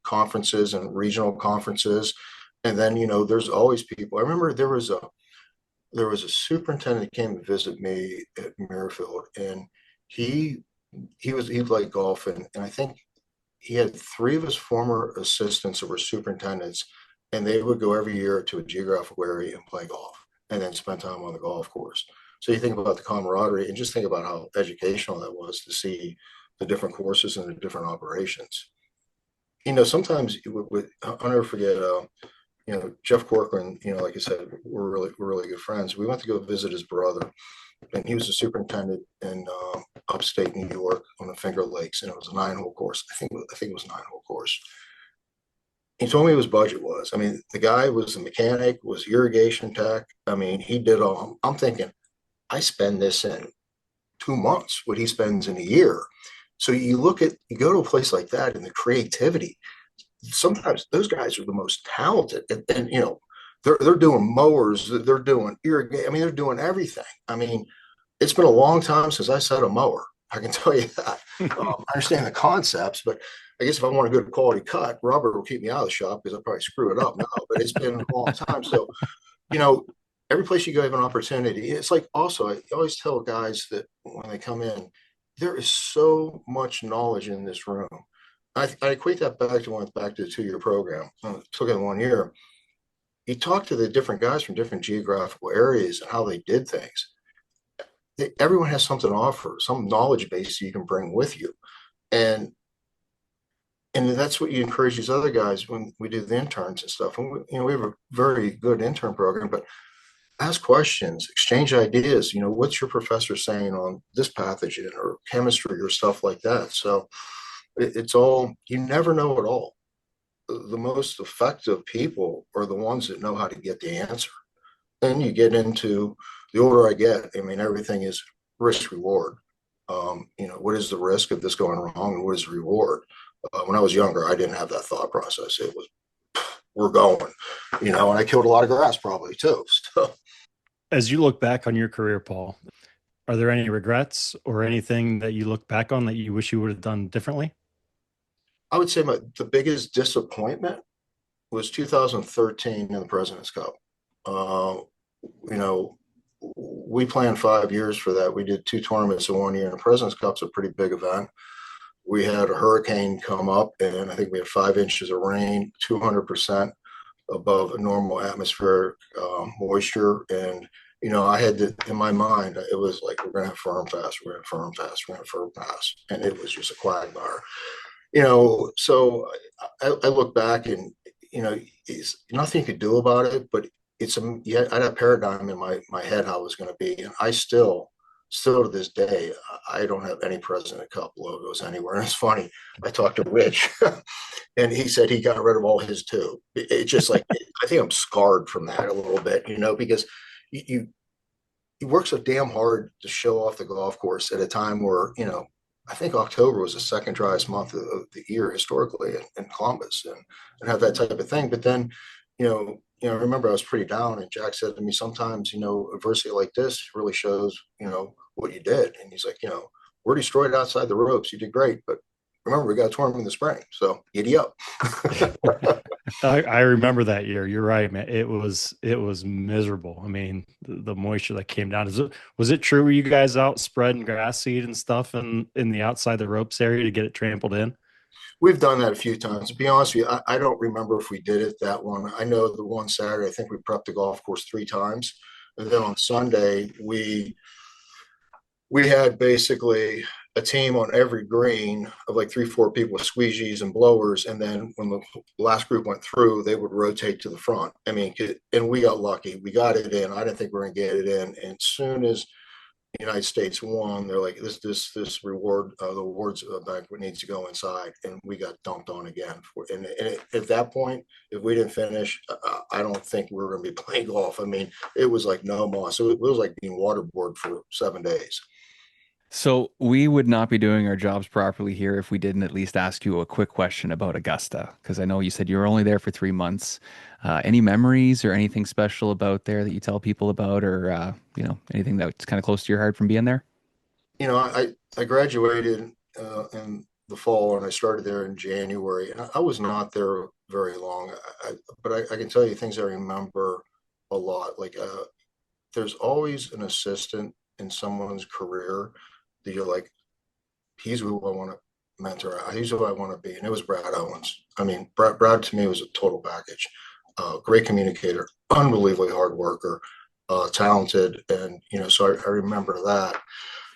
conferences and regional conferences. And then, there's always people. I remember there was a superintendent that came to visit me at Merrifield, and he liked golf, and I think he had three of his former assistants that were superintendents, and they would go every year to a geographical area and play golf, and then spend time on the golf course. So you think about the camaraderie, and just think about how educational that was to see the different courses and the different operations. Sometimes I'll never forget. Jeff Corcoran, like I said, we're really good friends. We went to go visit his brother, and he was a superintendent in upstate New York on the Finger Lakes, and it was a 9-hole course. I think it was a 9-hole course. He told me what his budget was. I mean, the guy was a mechanic, was irrigation tech. I mean, he did all. I'm thinking, I spend this in 2 months, what he spends in a year. So you go to a place like that, and the creativity. Sometimes those guys are the most talented, and they're doing mowers, they're doing irrigation. I mean, they're doing everything. I mean, it's been a long time since I set a mower, I can tell you that. I understand the concepts, but I guess if I want a good quality cut, Robert will keep me out of the shop because I'll probably screw it up now. But it's been a long time. So, every place you go, you have an opportunity. It's like, also, I always tell guys that when they come in, there is so much knowledge in this room. I equate that back to the 2-year program. It took it 1 year. You talk to the different guys from different geographical areas and how they did things. Everyone has something to offer, some knowledge base you can bring with you. And that's what you encourage these other guys when we do the interns and stuff. And we have a very good intern program, but ask questions, exchange ideas. What's your professor saying on this pathogen or chemistry or stuff like that? So it's all, you never know it all. The most effective people are the ones that know how to get the answer. And you get into, the older I get, I mean, everything is risk reward. What is the risk of this going wrong, and what is the reward? When I was younger, I didn't have that thought process. It was, we're going, and I killed a lot of grass probably too. So. As you look back on your career, Paul, are there any regrets or anything that you look back on that you wish you would have done differently? I would say the biggest disappointment was 2013 in the President's Cup. We planned 5 years for that. We did 2 tournaments in 1 year, and the President's Cup's a pretty big event. We had a hurricane come up, and I think we had 5 inches of rain, 200% above a normal atmospheric moisture. And, I had to, in my mind, it was like, we're going to have firm pass, we're going to have firm pass, we're going to have firm pass. And it was just a quagmire. So I look back, and, it's nothing you could do about it, but I had a paradigm in my head how it was going to be. And I still still to this day, I don't have any President Cup logos anywhere. And it's funny. I talked to Rich, and he said he got rid of all his too. It's just like I think I'm scarred from that a little bit, because you work so damn hard to show off the golf course at a time where I think October was the second driest month of the year historically in Columbus, and have that type of thing. But then, I remember I was pretty down, and Jack said to me, sometimes, adversity like this really shows, what you did. And he's like, we're destroyed outside the ropes. You did great, but remember, we got a tournament in the spring, so giddy up. I remember that year. You're right, man. It was miserable. I mean, the moisture that came down. Was it true? Were you guys out spreading grass seed and stuff in the outside the ropes area to get it trampled in? We've done that a few times. To be honest with you, I don't remember if we did it that one. I know the one Saturday, I think we prepped the golf course 3 times. And then on Sunday, we had basically a team on every green of like 3-4 people with squeegees and blowers. And then when the last group went through, they would rotate to the front. I mean, and we got lucky. We got it in. I didn't think we were going to get it in. And as soon as the United States won, they're like, this reward, the awards banquet needs to go inside. And we got dumped on again. And at that point, if we didn't finish, I don't think we were going to be playing golf. I mean, it was like no moss. It was like being waterboard for 7 days. So we would not be doing our jobs properly here if we didn't at least ask you a quick question about Augusta, because I know you said you were only there for 3 months. Any memories or anything special about there that you tell people about, or anything that's kind of close to your heart from being there? I graduated in the fall, and I started there in January. And I was not there very long, but I can tell you things I remember a lot. Like there's always an assistant in someone's career that you're like, he's who I want to mentor. He's who I want to be. And it was Brad Owens. I mean, Brad to me was a total package. Great communicator, unbelievably hard worker, talented. And, so I remember that.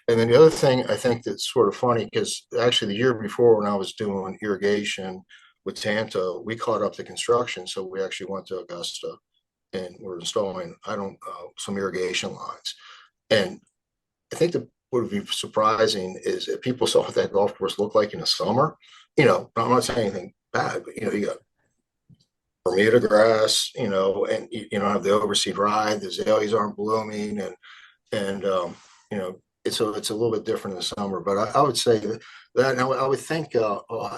And then the other thing I think that's sort of funny, because actually the year before when I was doing irrigation with Tanto, we caught up to construction. So we actually went to Augusta and we're installing, some irrigation lines. And I think what would be surprising is if people saw what that golf course looked like in the summer. I'm not saying anything bad, but you got Bermuda grass, and you don't have the overseed ride. The azaleas aren't blooming, and it's a little bit different in the summer. But I would say that I would think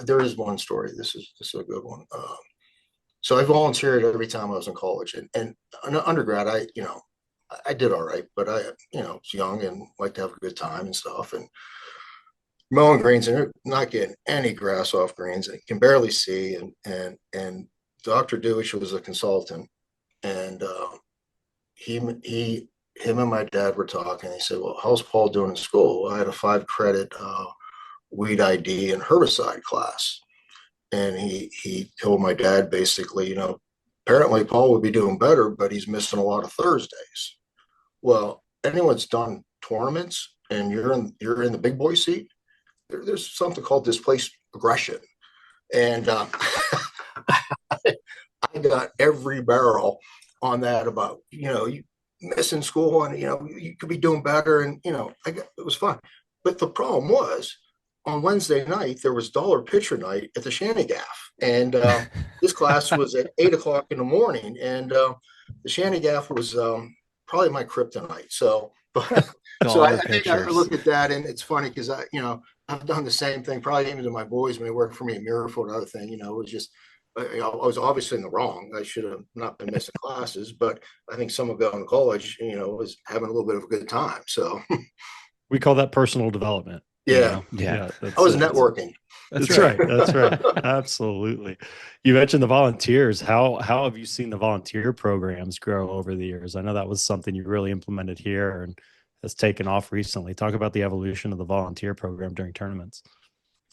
there is one story. This is a good one. So I volunteered every time I was in college, and undergrad, I did all right, but I was young and liked to have a good time and stuff. And mowing greens and not getting any grass off greens, and can barely see. And Dr. Dewich was a consultant, and him and my dad were talking. He said, "Well, how's Paul doing in school?" Well, I had a 5-credit weed ID and herbicide class, and he told my dad basically, apparently Paul would be doing better, but he's missing a lot of Thursdays. Well, anyone's done tournaments and you're in the big boy seat, there's something called displaced aggression. And I got every barrel on that about, you missing school and, you could be doing better. And, it was fun. But the problem was on Wednesday night, there was dollar pitcher night at the Shantygaff. And this class was at 8:00 in the morning. And the Shantygaff was probably my kryptonite. So, so I think I look at that, and it's funny because I've done the same thing, probably even to my boys when they worked for me at Miracle and other thing. It was just, I was obviously in the wrong. I should have not been missing classes, but I think some of going to college, was having a little bit of a good time. So we call that personal development. Yeah. I was networking. That's right. That's right. Absolutely. You mentioned the volunteers. How have you seen the volunteer programs grow over the years? I know that was something you really implemented here and has taken off recently. Talk about the evolution of the volunteer program during tournaments.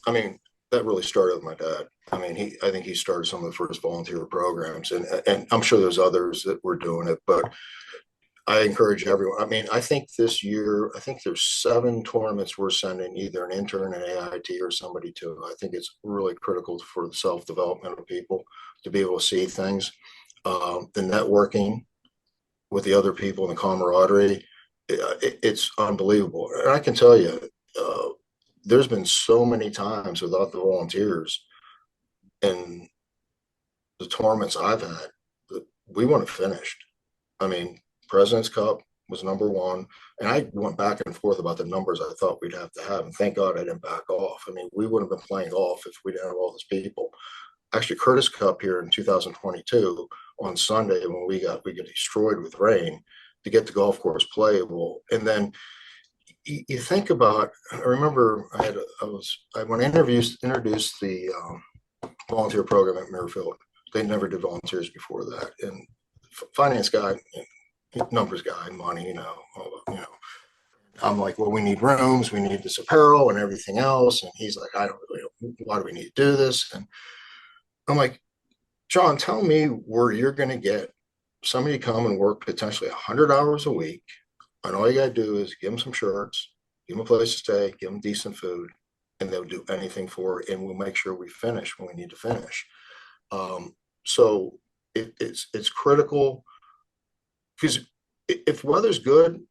I mean, that really started with my dad. I mean, I think he started some of the first volunteer programs, and I'm sure there's others that were doing it, but I encourage everyone. I mean, I think this year, there's 7 tournaments we're sending either an intern, an AIT, or somebody to. I think it's really critical for the self-development of people to be able to see things, the networking with the other people and the camaraderie. it's unbelievable. And I can tell you, there's been so many times without the volunteers and the tournaments I've had that we wouldn't have finished. I mean, President's Cup was number one, and I went back and forth about the numbers I thought we'd have to have, and thank God I didn't back off. I mean, we wouldn't have been playing golf if we didn't have all these people. Actually, Curtis Cup here in 2022 on Sunday when we get destroyed with rain to get the golf course playable, and then you think about. I remember when I introduced the volunteer program at Muirfield. They never did volunteers before that, and finance guy, numbers guy, money, I'm like, well, we need rooms, we need this apparel and everything else. And he's like, I don't really know, why do we need to do this? And I'm like, John, tell me where you're going to get somebody to come and work potentially 100 hours a week. And all you got to do is give them some shirts, give them a place to stay, give them decent food, and they'll do anything for it. And we'll make sure we finish when we need to finish. So it's critical because if weather's good,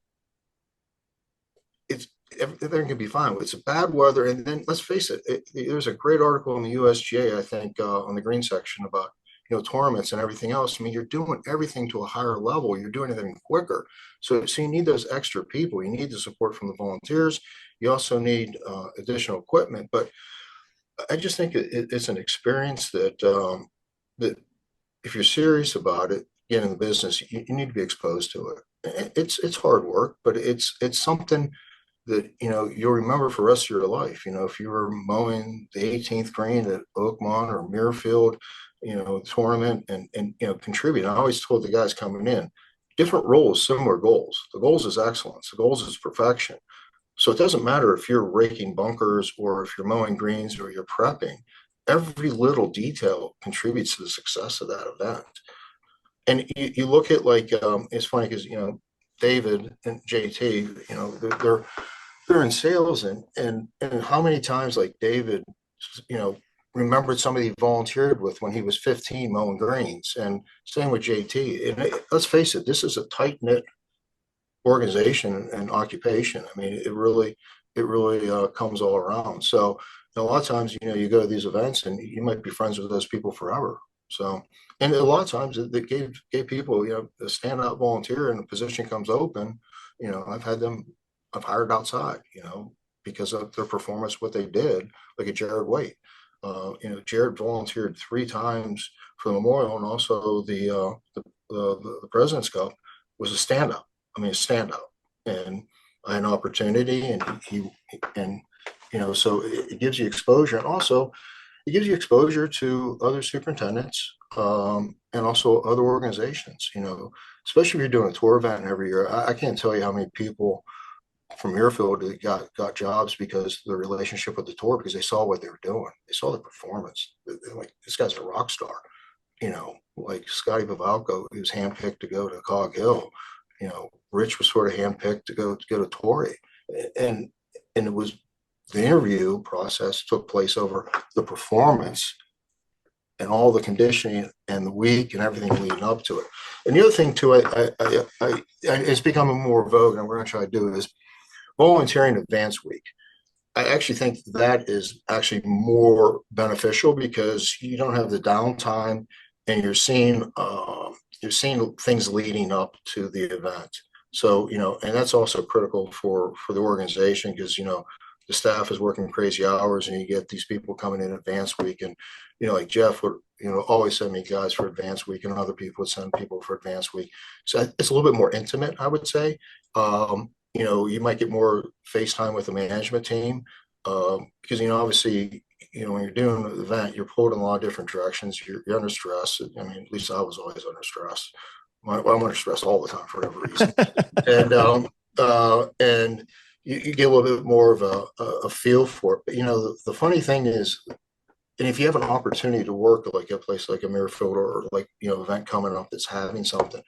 everything can be fine. It's a bad weather, and then let's face it, there's a great article in the USGA, I think, on the green section about tournaments and everything else. I mean, you're doing everything to a higher level. You're doing everything quicker. So you need those extra people. You need the support from the volunteers. You also need additional equipment. But I just think it's an experience that if you're serious about it, get in the business, you need to be exposed to it. It's hard work, but it's something that you'll remember for the rest of your life. If you were mowing the 18th green at Oakmont or Muirfield, tournament and contribute. I always told the guys coming in, different roles, similar goals. The goals is excellence. The goals is perfection. So it doesn't matter if you're raking bunkers or if you're mowing greens or you're prepping. Every little detail contributes to the success of that event. And you look at it's funny because David and JT, they're in sales and how many times David remembered somebody he volunteered with when he was 15 mowing greens, and same with JT. And let's face it, this is a tight knit organization and occupation. I mean, it really comes all around. So a lot of times, you go to these events and you might be friends with those people forever. So, and a lot of times it gave people, a standout volunteer and a position comes open, I've hired outside, because of their performance, what they did, like a Jared Waite. Jared volunteered 3 times for the memorial, and also the President's Cup was a standout. I mean, a standout, and I had an opportunity, and so it gives you exposure, and also it gives you exposure to other superintendents, and also other organizations. Especially if you're doing a tour event every year. I can't tell you how many people from Muirfield got jobs because the relationship with the tour, because they saw what they were doing. They saw the performance. They're like, this guy's a rock star. Like Scotty Pavalko, he was handpicked to go to Cog Hill. Rich was sort of handpicked to go to Torrey. And it was, the interview process took place over the performance and all the conditioning and the week and everything leading up to it. And the other thing too, it's becoming more vogue, and we're going to try to do is volunteering advance week. I actually think that is actually more beneficial because you don't have the downtime, and you're seeing things leading up to the event. So and that's also critical for the organization because the staff is working crazy hours, and you get these people coming in advance week, and like Jeff would always send me guys for advance week, and other people would send people for advance week. So it's a little bit more intimate, I would say. You might get more FaceTime with the management team because obviously when you're doing an event, you're pulled in a lot of different directions. You're under stress. I mean, at least I was always under stress. I'm under stress all the time for whatever reason, and you get a little bit more of a feel for it. But the funny thing is, and if you have an opportunity to work like a place like a Muirfield or event coming up that's having something,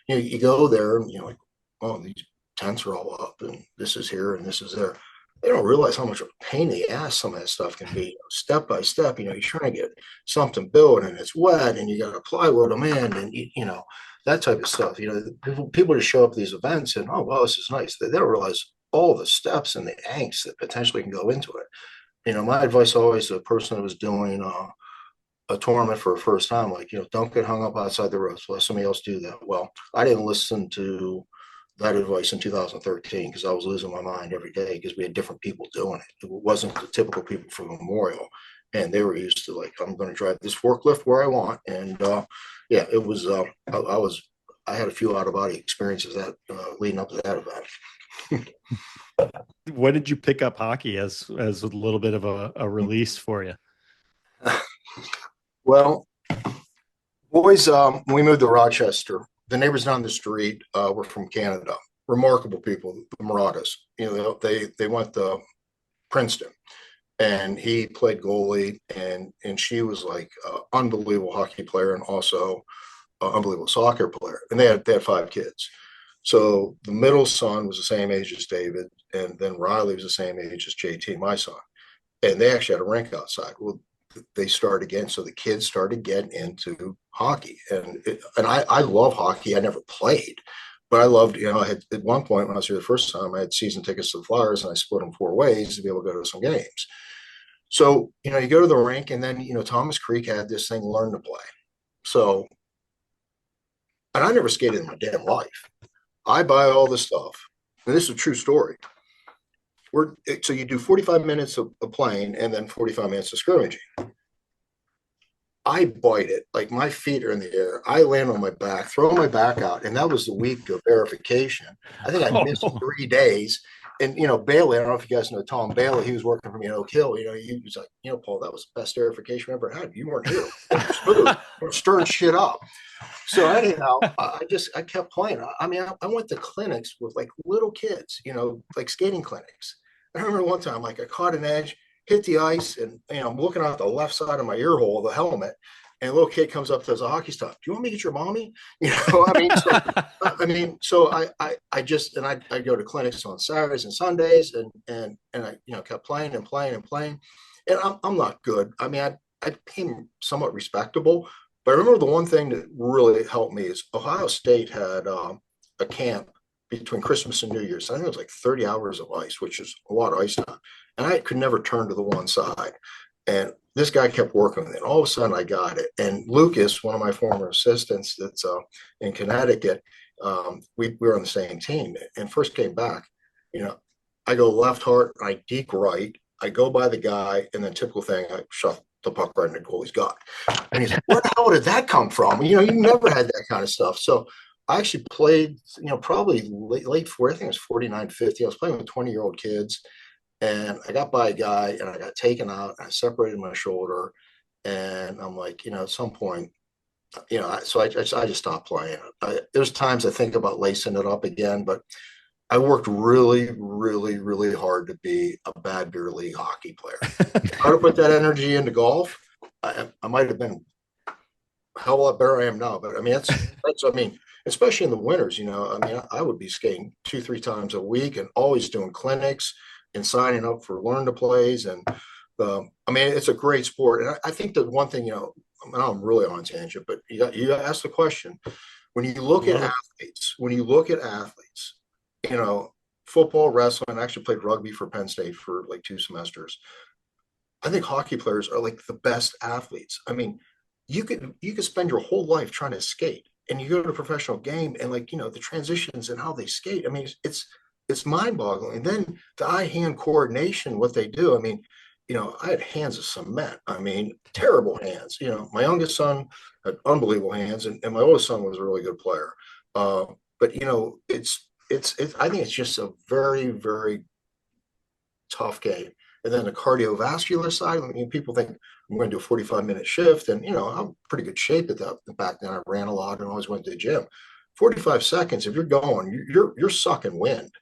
you go there and you're like, oh, these tents are all up and this is here and this is there. they don't realize how much of a pain in the ass some of that stuff can be. You know, step by step, you're trying to get something built and it's wet and you got to plywood them in and, that type of stuff. People just show up at these events and, oh, wow, this is nice. They don't realize all the steps and the angst that potentially can go into it. My advice always to a person that was doing a tournament for a first time, like, don't get hung up outside the ropes. Let somebody else do that. Well, I didn't listen to that advice in 2013 because I was losing my mind every day because we had different people doing it. It wasn't the typical people from Memorial. And they were used to, like, I'm going to drive this forklift where I want. And yeah, it was, I had a few out of body experiences that leading up to that event. When did you pick up hockey as a little bit of a release for you? Well, boys, when we moved to Rochester, the neighbors down the street were from Canada. Remarkable people, the Marauders. They went to Princeton, and he played goalie, and she was like an unbelievable hockey player and also an unbelievable soccer player. And they had 5 kids. So the middle son was the same age as David, and then Riley was the same age as JT, my son. And they actually had a rink outside. Well, they started again, so the kids started getting into hockey, and I love hockey. I never played, but I loved. I had at one point when I was here the first time, I had season tickets to the Flyers, and I split them 4 ways to be able to go to some games. So you go to the rink, and then Thomas Creek had this thing, learn to play. So, and I never skated in my damn life. I buy all this stuff, and this is a true story. So you do 45 minutes of playing and then 45 minutes of scrimmaging. I bite it, like my feet are in the air. I land on my back, throw my back out, and that was the week of verification. I think I missed 3 days. And Bailey, I don't know if you guys know Tom Bailey. He was working for me in Oak Hill. He was like, Paul, that was the best verification I ever had. You weren't here. We're stirring shit up. So anyhow, I kept playing. I went to clinics with like little kids, like skating clinics. I remember one time, like I caught an edge, hit the ice, and I'm looking out the left side of my ear hole of the helmet, and a little kid comes up to us, a hockey stop. Do you want me to get your mommy? So I go to clinics on Saturdays and Sundays, and I kept playing and playing and playing, and I'm not good. I became somewhat respectable, but I remember the one thing that really helped me is Ohio State had a camp between Christmas and New Year's. I think it was like 30 hours of ice, which is a lot of ice time. And I could never turn to the one side. And this guy kept working with it. All of a sudden I got it. And Lucas, one of my former assistants that's in Connecticut, we were on the same team and first came back. I go left heart, I deke right, I go by the guy, and then typical thing, I shove the puck right in the goalie's gut. And he's like, where the hell did that come from? You never had that kind of stuff. So I actually played, probably late 40, I think it was 49, 50. I was playing with 20-year-old kids, and I got by a guy, and I got taken out, and I separated my shoulder, and I'm like, at some point, so I just stopped playing. There's times I think about lacing it up again, but I worked really, really, really hard to be a bad beer league hockey player. How to put that energy into golf, I might have been a hell of a lot better I am now, but that's especially in the winters, I would be skating 2-3 times a week and always doing clinics and signing up for learn to plays. And it's a great sport. And I think that one thing, I'm really on a tangent, but you asked the question, when you look at athletes, football, wrestling, I actually played rugby for Penn State for like 2 semesters. I think hockey players are like the best athletes. You could spend your whole life trying to skate, and you go to a professional game and the transitions and how they skate. It's mind boggling. And then the eye hand coordination, what they do. I had hands of cement. Terrible hands. My youngest son had unbelievable hands, and my oldest son was a really good player. But I think it's just a very, very tough game. And then the cardiovascular side, people think I'm going to do a 45-minute shift, and I'm pretty good shape at that. Back then, I ran a lot and always went to the gym. 45 seconds, if you're going, you're sucking wind.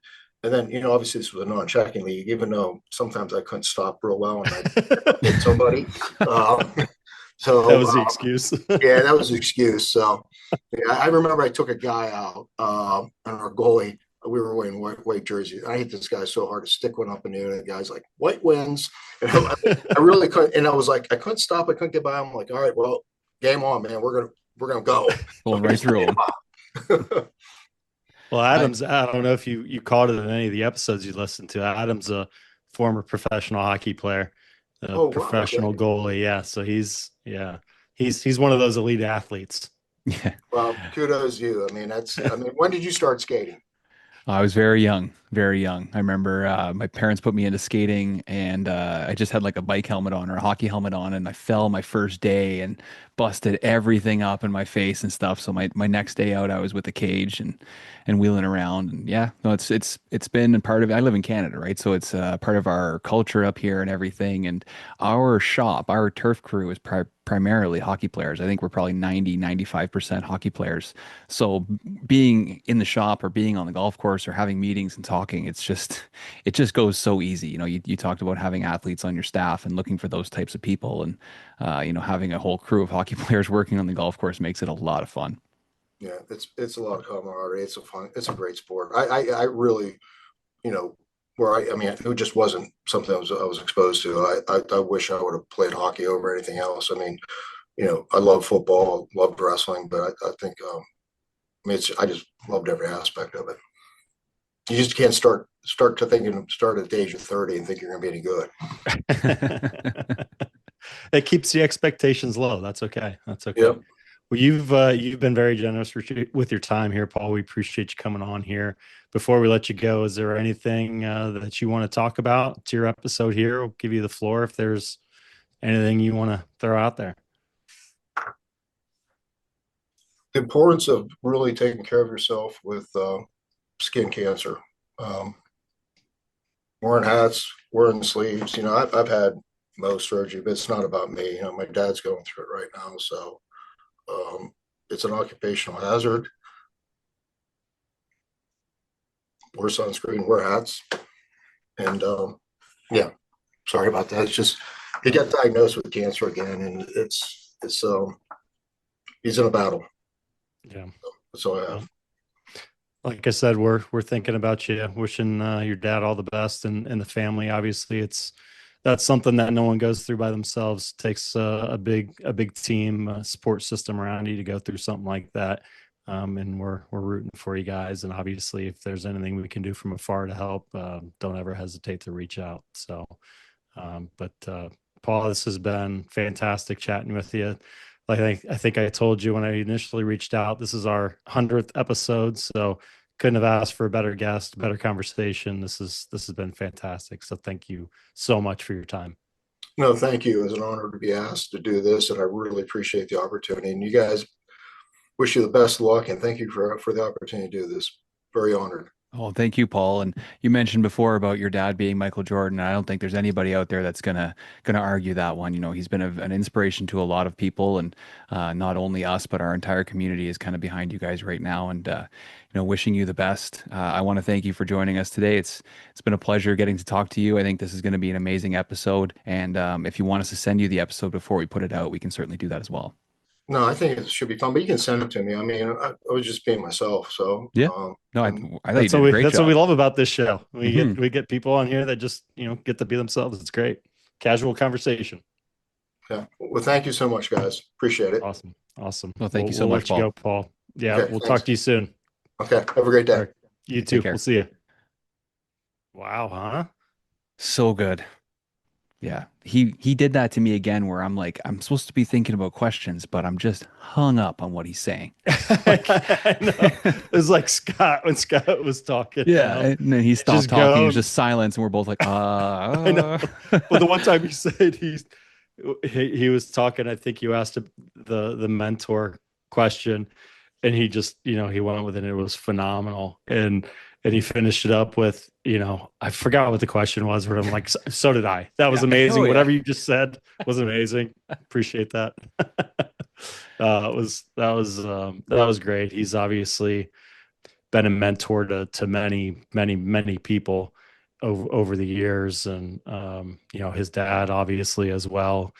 And then, obviously this was a non-checking league, even though sometimes I couldn't stop real well and I hit somebody. So that was the excuse. Yeah, that was the excuse. So I remember I took a guy out, and our goalie, we were wearing white jerseys. I hit this guy so hard to stick one up in the air. And the guy's like, white wins. And I really couldn't. And I was like, I couldn't stop. I couldn't get by. I'm like, all right, well, game on, man. We're gonna go. Going right through him. Well, Adam's, I don't know if you caught it in any of the episodes you listened to. Adam's a former professional hockey player, a professional goalie. Yeah. So he's one of those elite athletes. Yeah. Well, kudos to you. I mean, when did you start skating? I was very young, very young. I remember my parents put me into skating, and I just had like a bike helmet on or a hockey helmet on, and I fell my first day and busted everything up in my face and stuff. So my next day out, I was with a cage and wheeling around. And yeah, no, it's been a part of. I live in Canada, right? So it's part of our culture up here and everything. And our shop, our turf crew is primarily hockey players. I think we're probably 95% hockey players. So being in the shop or being on the golf course or having meetings and talking, it just goes so easy. You know, you talked about having athletes on your staff and looking for those types of people, and having a whole crew of hockey players working on the golf course makes it a lot of fun. Yeah, it's a lot of camaraderie. It's a great sport. I really, I mean, it just wasn't something I was exposed to. I wish I would have played hockey over anything else. I mean, I love football, loved wrestling, but I think, I just loved every aspect of it. You just can't start at the age of 30 and think you're going to be any good. It keeps the expectations low. That's okay. That's okay. Yep. Well, you've been very generous with your time here, Paul. We appreciate you coming on here. Before we let you go, is there anything that you want to talk about to your episode here? We'll give you the floor if there's anything you want to throw out there. The importance of really taking care of yourself with skin cancer. Wearing hats, wearing sleeves. I've had Mohs surgery, but it's not about me. My dad's going through it right now, so it's an occupational hazard. Wear sunscreen, wear hats, and yeah. Sorry about that. It's just he got diagnosed with cancer again, and it's he's in a battle. Yeah, that's all I have. Like I said, we're thinking about you, wishing your dad all the best and the family. Obviously, that's something that no one goes through by themselves. It takes a big team, a support system around you to go through something like that. And we're rooting for you guys. And obviously, if there's anything we can do from afar to help, don't ever hesitate to reach out. So, but Paul, this has been fantastic chatting with you. I think I told you when I initially reached out, this is our 100th episode, so couldn't have asked for a better guest, better conversation. This has been fantastic. So thank you so much for your time. No, thank you. It's an honor to be asked to do this, and I really appreciate the opportunity. And you guys, wish you the best of luck, and thank you for the opportunity to do this. Very honored. Oh, thank you, Paul. And you mentioned before about your dad being Michael Jordan. I don't think there's anybody out there that's gonna argue that one. He's been an inspiration to a lot of people, and not only us, but our entire community is kind of behind you guys right now. And wishing you the best. I want to thank you for joining us today. It's been a pleasure getting to talk to you. I think this is going to be an amazing episode. And if you want us to send you the episode before we put it out, we can certainly do that as well. No, I think it should be fun, but you can send it to me. I mean, I was just being myself. So yeah, no, I thought you did a great job. That's what we love about this show. We get people on here that just get to be themselves. It's great, casual conversation. Yeah. Well, thank you so much, guys. Appreciate it. Awesome. Well, thank you so much, Paul. Let you go, Paul. Yeah, okay, we'll thanks. Talk to you soon. Okay. Have a great day. Right. You too. We'll see you. Wow, huh? So good. Yeah, he did that to me again, where I'm like, I'm supposed to be thinking about questions, but I'm just hung up on what he's saying. I know. It was like when Scott was talking. Yeah, and then he stopped talking. It was just silence, and we're both like, I know. Well, the one time he said he was talking, I think you asked him the mentor question, and he just he went with it. And it was phenomenal, and he finished it up with, I forgot what the question was, but I'm like, so did I. That was amazing. Oh, yeah. Whatever you just said was amazing. Appreciate that. That was great. He's obviously been a mentor to many, many, many people over the years. And, his dad obviously as well.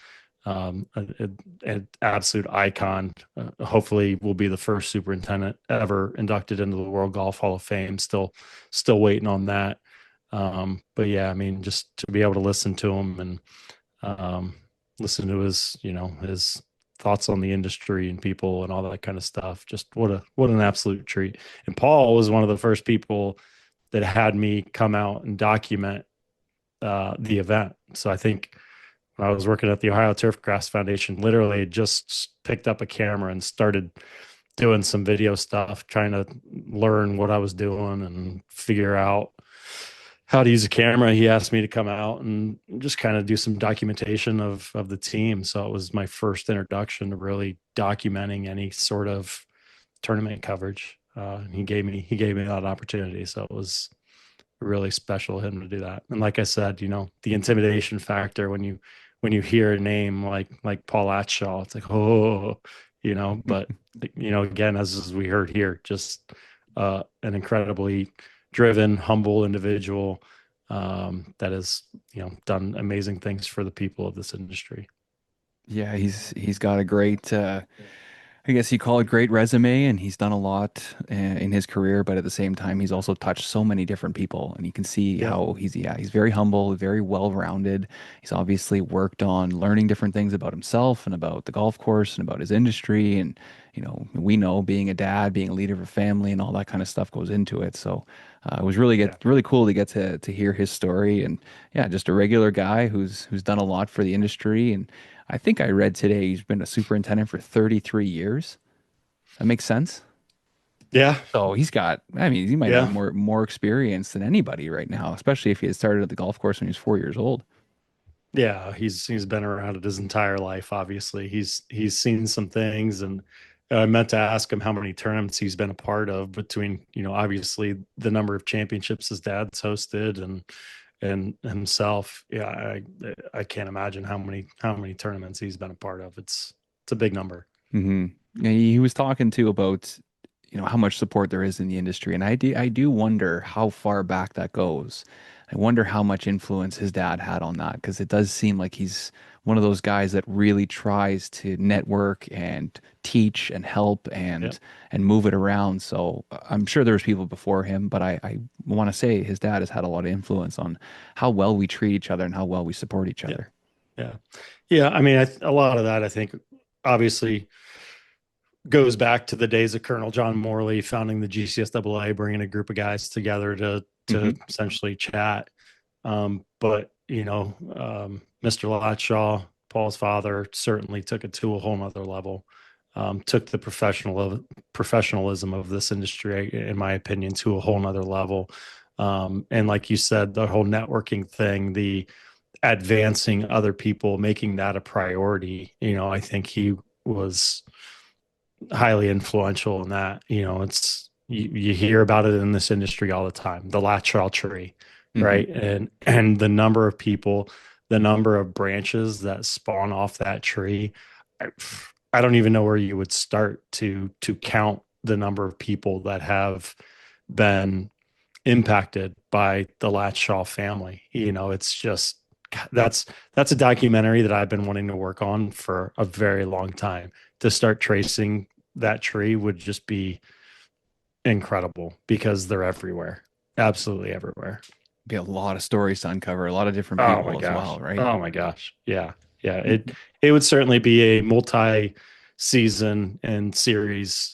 an absolute icon. Hopefully will be the first superintendent ever inducted into the World Golf Hall of Fame. Still waiting on that. But yeah, I mean, just to be able to listen to him and listen to his, his thoughts on the industry and people and all that kind of stuff. Just what an absolute treat. And Paul was one of the first people that had me come out and document the event. So I think when I was working at the Ohio Turfgrass Foundation, literally just picked up a camera and started doing some video stuff, trying to learn what I was doing and figure out how to use a camera. He asked me to come out and just kind of do some documentation of the team. So it was my first introduction to really documenting any sort of tournament coverage. He gave me that opportunity. So it was really special of him to do that. And like I said, the intimidation factor when you hear a name like Paul Latshaw, it's like, oh, but again, as we heard here, just an incredibly driven, humble individual that has, done amazing things for the people of this industry. Yeah, he's got a great, I guess you call it great resume, and he's done a lot in his career, but at the same time, he's also touched so many different people, and you can see how he's very humble, very well-rounded. He's obviously worked on learning different things about himself and about the golf course and about his industry, and we know being a dad, being a leader of a family, and all that kind of stuff goes into it. So it was really cool to get to hear his story, and yeah, just a regular guy who's done a lot for the industry. And I think I read today he's been a superintendent for 33 years. That makes sense. Yeah. So he might have more experience than anybody right now, especially if he had started at the golf course when he was 4 years old. Yeah, he's been around it his entire life. Obviously, he's seen some things, and I meant to ask him how many tournaments he's been a part of between, obviously the number of championships his dad's hosted and himself. Yeah, I can't imagine how many tournaments he's been a part of. It's a big number. Mm-hmm. He was talking too about how much support there is in the industry, and I do wonder how far back that goes. I wonder how much influence his dad had on that, because it does seem like he's one of those guys that really tries to network and teach and help and move it around. So I'm sure there was people before him, but I want to say his dad has had a lot of influence on how well we treat each other and how well we support each other. Yeah. I mean, a lot of that, I think, obviously goes back to the days of Colonel John Morley founding the GCSAA, bringing a group of guys together to essentially chat. But Mr. Latshaw, Paul's father, certainly took it to a whole nother level. Took the professionalism of this industry, in my opinion, to a whole nother level. And like you said, the whole networking thing, the advancing other people, making that a priority. I think he was highly influential in that. It's you hear about it in this industry all the time, the Latshaw tree, right? And the number of people, the number of branches that spawn off that tree. I don't even know where you would start to count the number of people that have been impacted by the Latshaw family. It's just, that's a documentary that I've been wanting to work on for a very long time. To start tracing that tree would just be incredible, because they're everywhere, absolutely everywhere. Be a lot of stories to uncover, a lot of different people as well, right? Oh my gosh. Yeah. It would certainly be a multi-season and series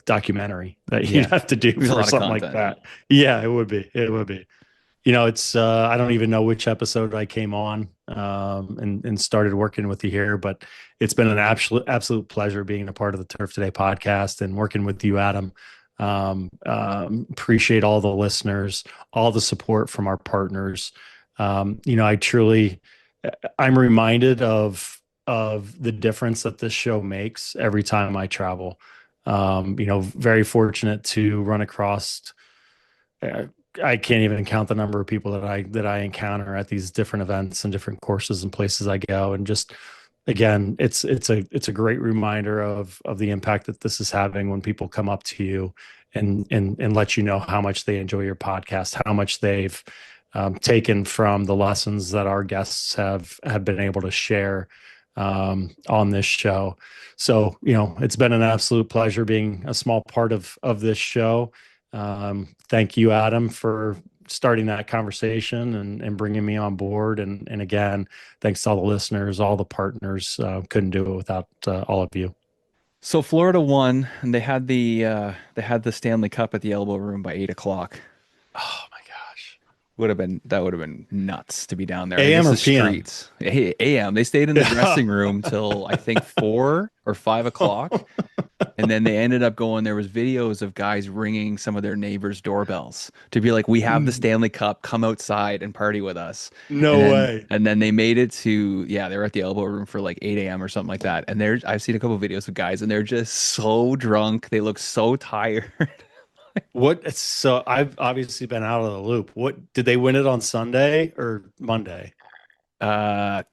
documentary that you'd have to do for something like that. Yeah, it would be. It's I don't even know which episode I came on and started working with you here, but it's been an absolute pleasure being a part of the Turf Today podcast and working with you, Adam. Appreciate all the listeners, all the support from our partners. I'm reminded of the difference that this show makes every time I travel. Very fortunate to run across, I can't even count the number of people that I encounter at these different events and different courses and places I go. And just, again, it's a great reminder of the impact that this is having when people come up to you and let you know how much they enjoy your podcast, how much they've taken from the lessons that our guests have been able to share. on this show. So, it's been an absolute pleasure being a small part of this show. Thank you, Adam, for starting that conversation and bringing me on board. And again, thanks to all the listeners, all the partners. Couldn't do it without all of you. So Florida won, and they had the Stanley Cup at the Elbow Room by 8 o'clock. Oh my gosh. Would have been nuts to be down there. AM or the PM? Streets. AM. They stayed in the dressing room till I think 4 or 5 o'clock, and then they ended up going. There was videos of guys ringing some of their neighbors' doorbells to be like, "We have the Stanley Cup. Come outside and party with us." No way. And then they made it to they were at the Elbow Room for like 8 a.m. or something like that. And I've seen a couple of videos of guys, and they're just so drunk. They look so tired. So I've obviously been out of the loop. What did they win it on Sunday or Monday?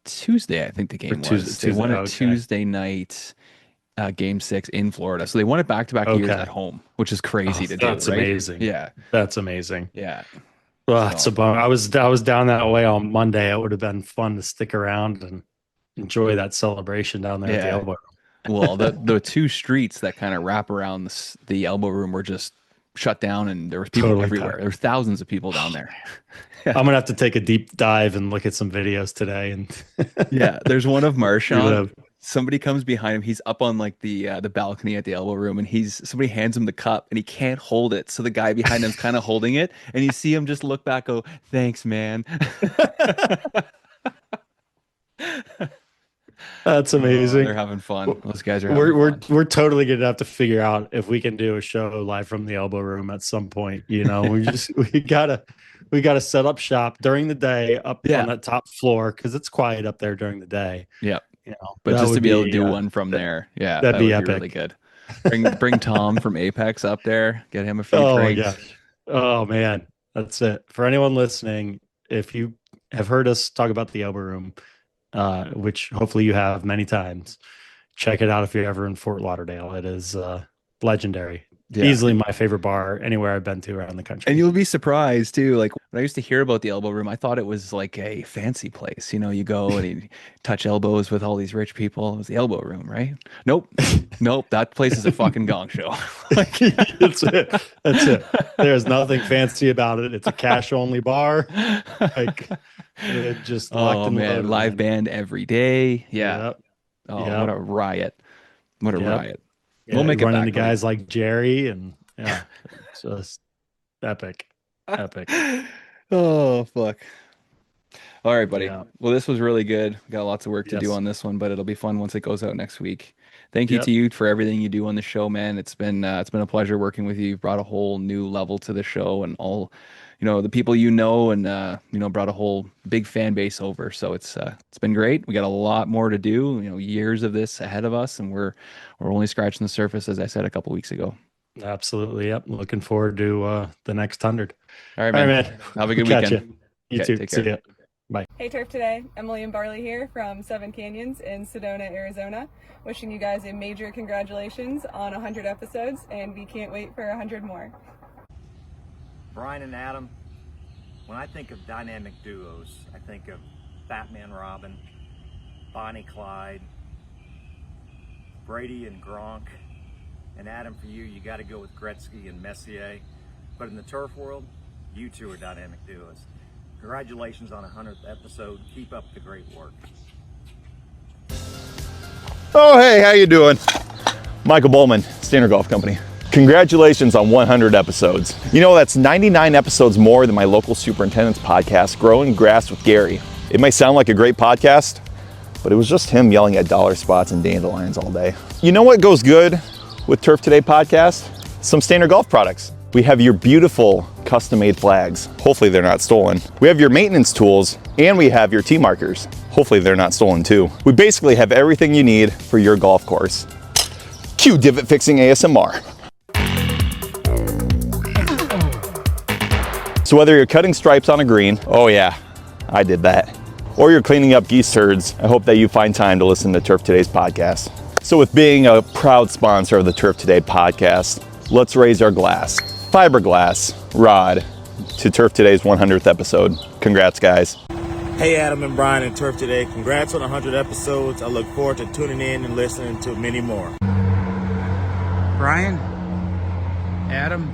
Tuesday, I think the game was. They won it Tuesday night, game 6 in Florida. So they won it back-to-back years at home, which is crazy to do. That's right? amazing. Yeah, that's amazing. Yeah. Well, that's a bummer. I was down that way on Monday. It would have been fun to stick around and enjoy that celebration down there at the Elbow Room. Well, the two streets that kind of wrap around the Elbow Room were just shut down, and there was people everywhere. There were thousands of people down there. I'm gonna have to take a deep dive and look at some videos today. And there's one of Marshawn. Somebody comes behind him. He's up on like the balcony at the Elbow Room, and somebody hands him the cup, and he can't hold it. So the guy behind him's kind of holding it, and you see him just look back, go, "Thanks, man." That's amazing. They're having fun. Those guys are having fun. We're totally gonna have to figure out if we can do a show live from the Elbow Room at some point. we gotta set up shop during the day up on that top floor, because it's quiet up there during the day. Yeah. But just to be able to do one from there, that'd be epic. Really good. Bring Tom from Apex up there, get him a few drinks. My gosh. Oh man, that's it. For anyone listening, if you have heard us talk about the Elbow Room, which hopefully you have many times, check it out if you're ever in Fort Lauderdale. It is legendary. Easily my favorite bar anywhere I've been to around the country. And you'll be surprised too. Like when I used to hear about the Elbow Room, I thought it was like a fancy place. You go and you touch elbows with all these rich people. It was the Elbow Room, right? Nope. That place is a fucking gong show. That's it. There's nothing fancy about it. It's a cash only bar. Like it just locked in man, live band every day. Yeah. Yep. What a riot. What a riot. Yeah, we'll make it run back into guys like Jerry, and it's just epic. Oh fuck. All right, buddy. Yeah. Well, this was really good. We got lots of work to do on this one, but it'll be fun once it goes out next week. Thank you to you for everything you do on the show, man. It's been a pleasure working with you. You've brought a whole new level to the show, and all the people and brought a whole big fan base over. So it's been great. We got a lot more to do. Years of this ahead of us, and we're only scratching the surface, as I said a couple weeks ago. Absolutely. Yep. Looking forward to the next 100. All right, man. Have a good weekend. You too. Take care. See ya. Bye. Hey Turf Today, Emily and Barley here from Seven Canyons in Sedona, Arizona. Wishing you guys a major congratulations on 100 episodes, and we can't wait for 100 more. Brian and Adam, when I think of dynamic duos, I think of Batman Robin, Bonnie Clyde, Brady and Gronk, and Adam, for you got to go with Gretzky and Messier. But in the turf world, you two are dynamic duos. Congratulations on 100th episode. Keep up the great work. Oh, hey, how you doing? Michael Bowman, Standard Golf Company. Congratulations on 100 episodes. That's 99 episodes more than my local superintendent's podcast, Growing Grass with Gary. It may sound like a great podcast, but it was just him yelling at dollar spots and dandelions all day. You know what goes good with Turf Today podcast? Some Standard Golf products. We have your beautiful custom-made flags. Hopefully they're not stolen. We have your maintenance tools, and we have your tee markers. Hopefully they're not stolen too. We basically have everything you need for your golf course. Cue divot fixing ASMR. So whether you're cutting stripes on a green, oh yeah, I did that, or you're cleaning up geese turds, I hope that you find time to listen to Turf Today's podcast. So with being a proud sponsor of the Turf Today podcast, let's raise our glass. Fiberglass rod to Turf Today's 100th episode. Congrats, guys. Hey, Adam and Brian and Turf Today. Congrats on 100 episodes. I look forward to tuning in and listening to many more. Brian, Adam,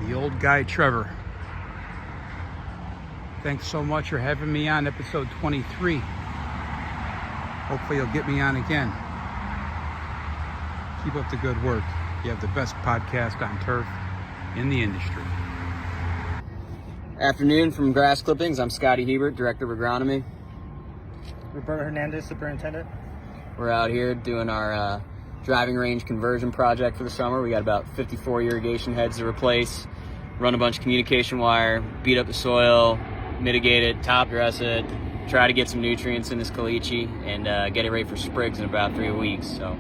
the old guy Trevor. Thanks so much for having me on episode 23. Hopefully you'll get me on again. Keep up the good work. You have the best podcast on turf in the industry. Afternoon from Grass Clippings. I'm Scotty Hebert, Director of Agronomy. Roberto Hernandez, Superintendent. We're out here doing our driving range conversion project for the summer. We got about 54 irrigation heads to replace, run a bunch of communication wire, beat up the soil, mitigate it, top dress it, try to get some nutrients in this caliche, and get it ready for sprigs in about 3 weeks. So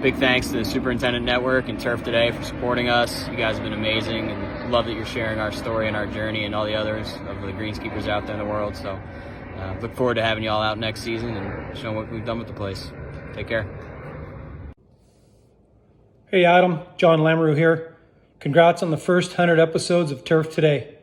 big thanks to the Superintendent Network and Turf Today for supporting us. You guys have been amazing, and love that you're sharing our story and our journey and all the others of the greenskeepers out there in the world. So look forward to having you all out next season and showing what we've done with the place. Take care. Hey Adam, John Lamoureux here. Congrats on the first 100 episodes of Turf Today.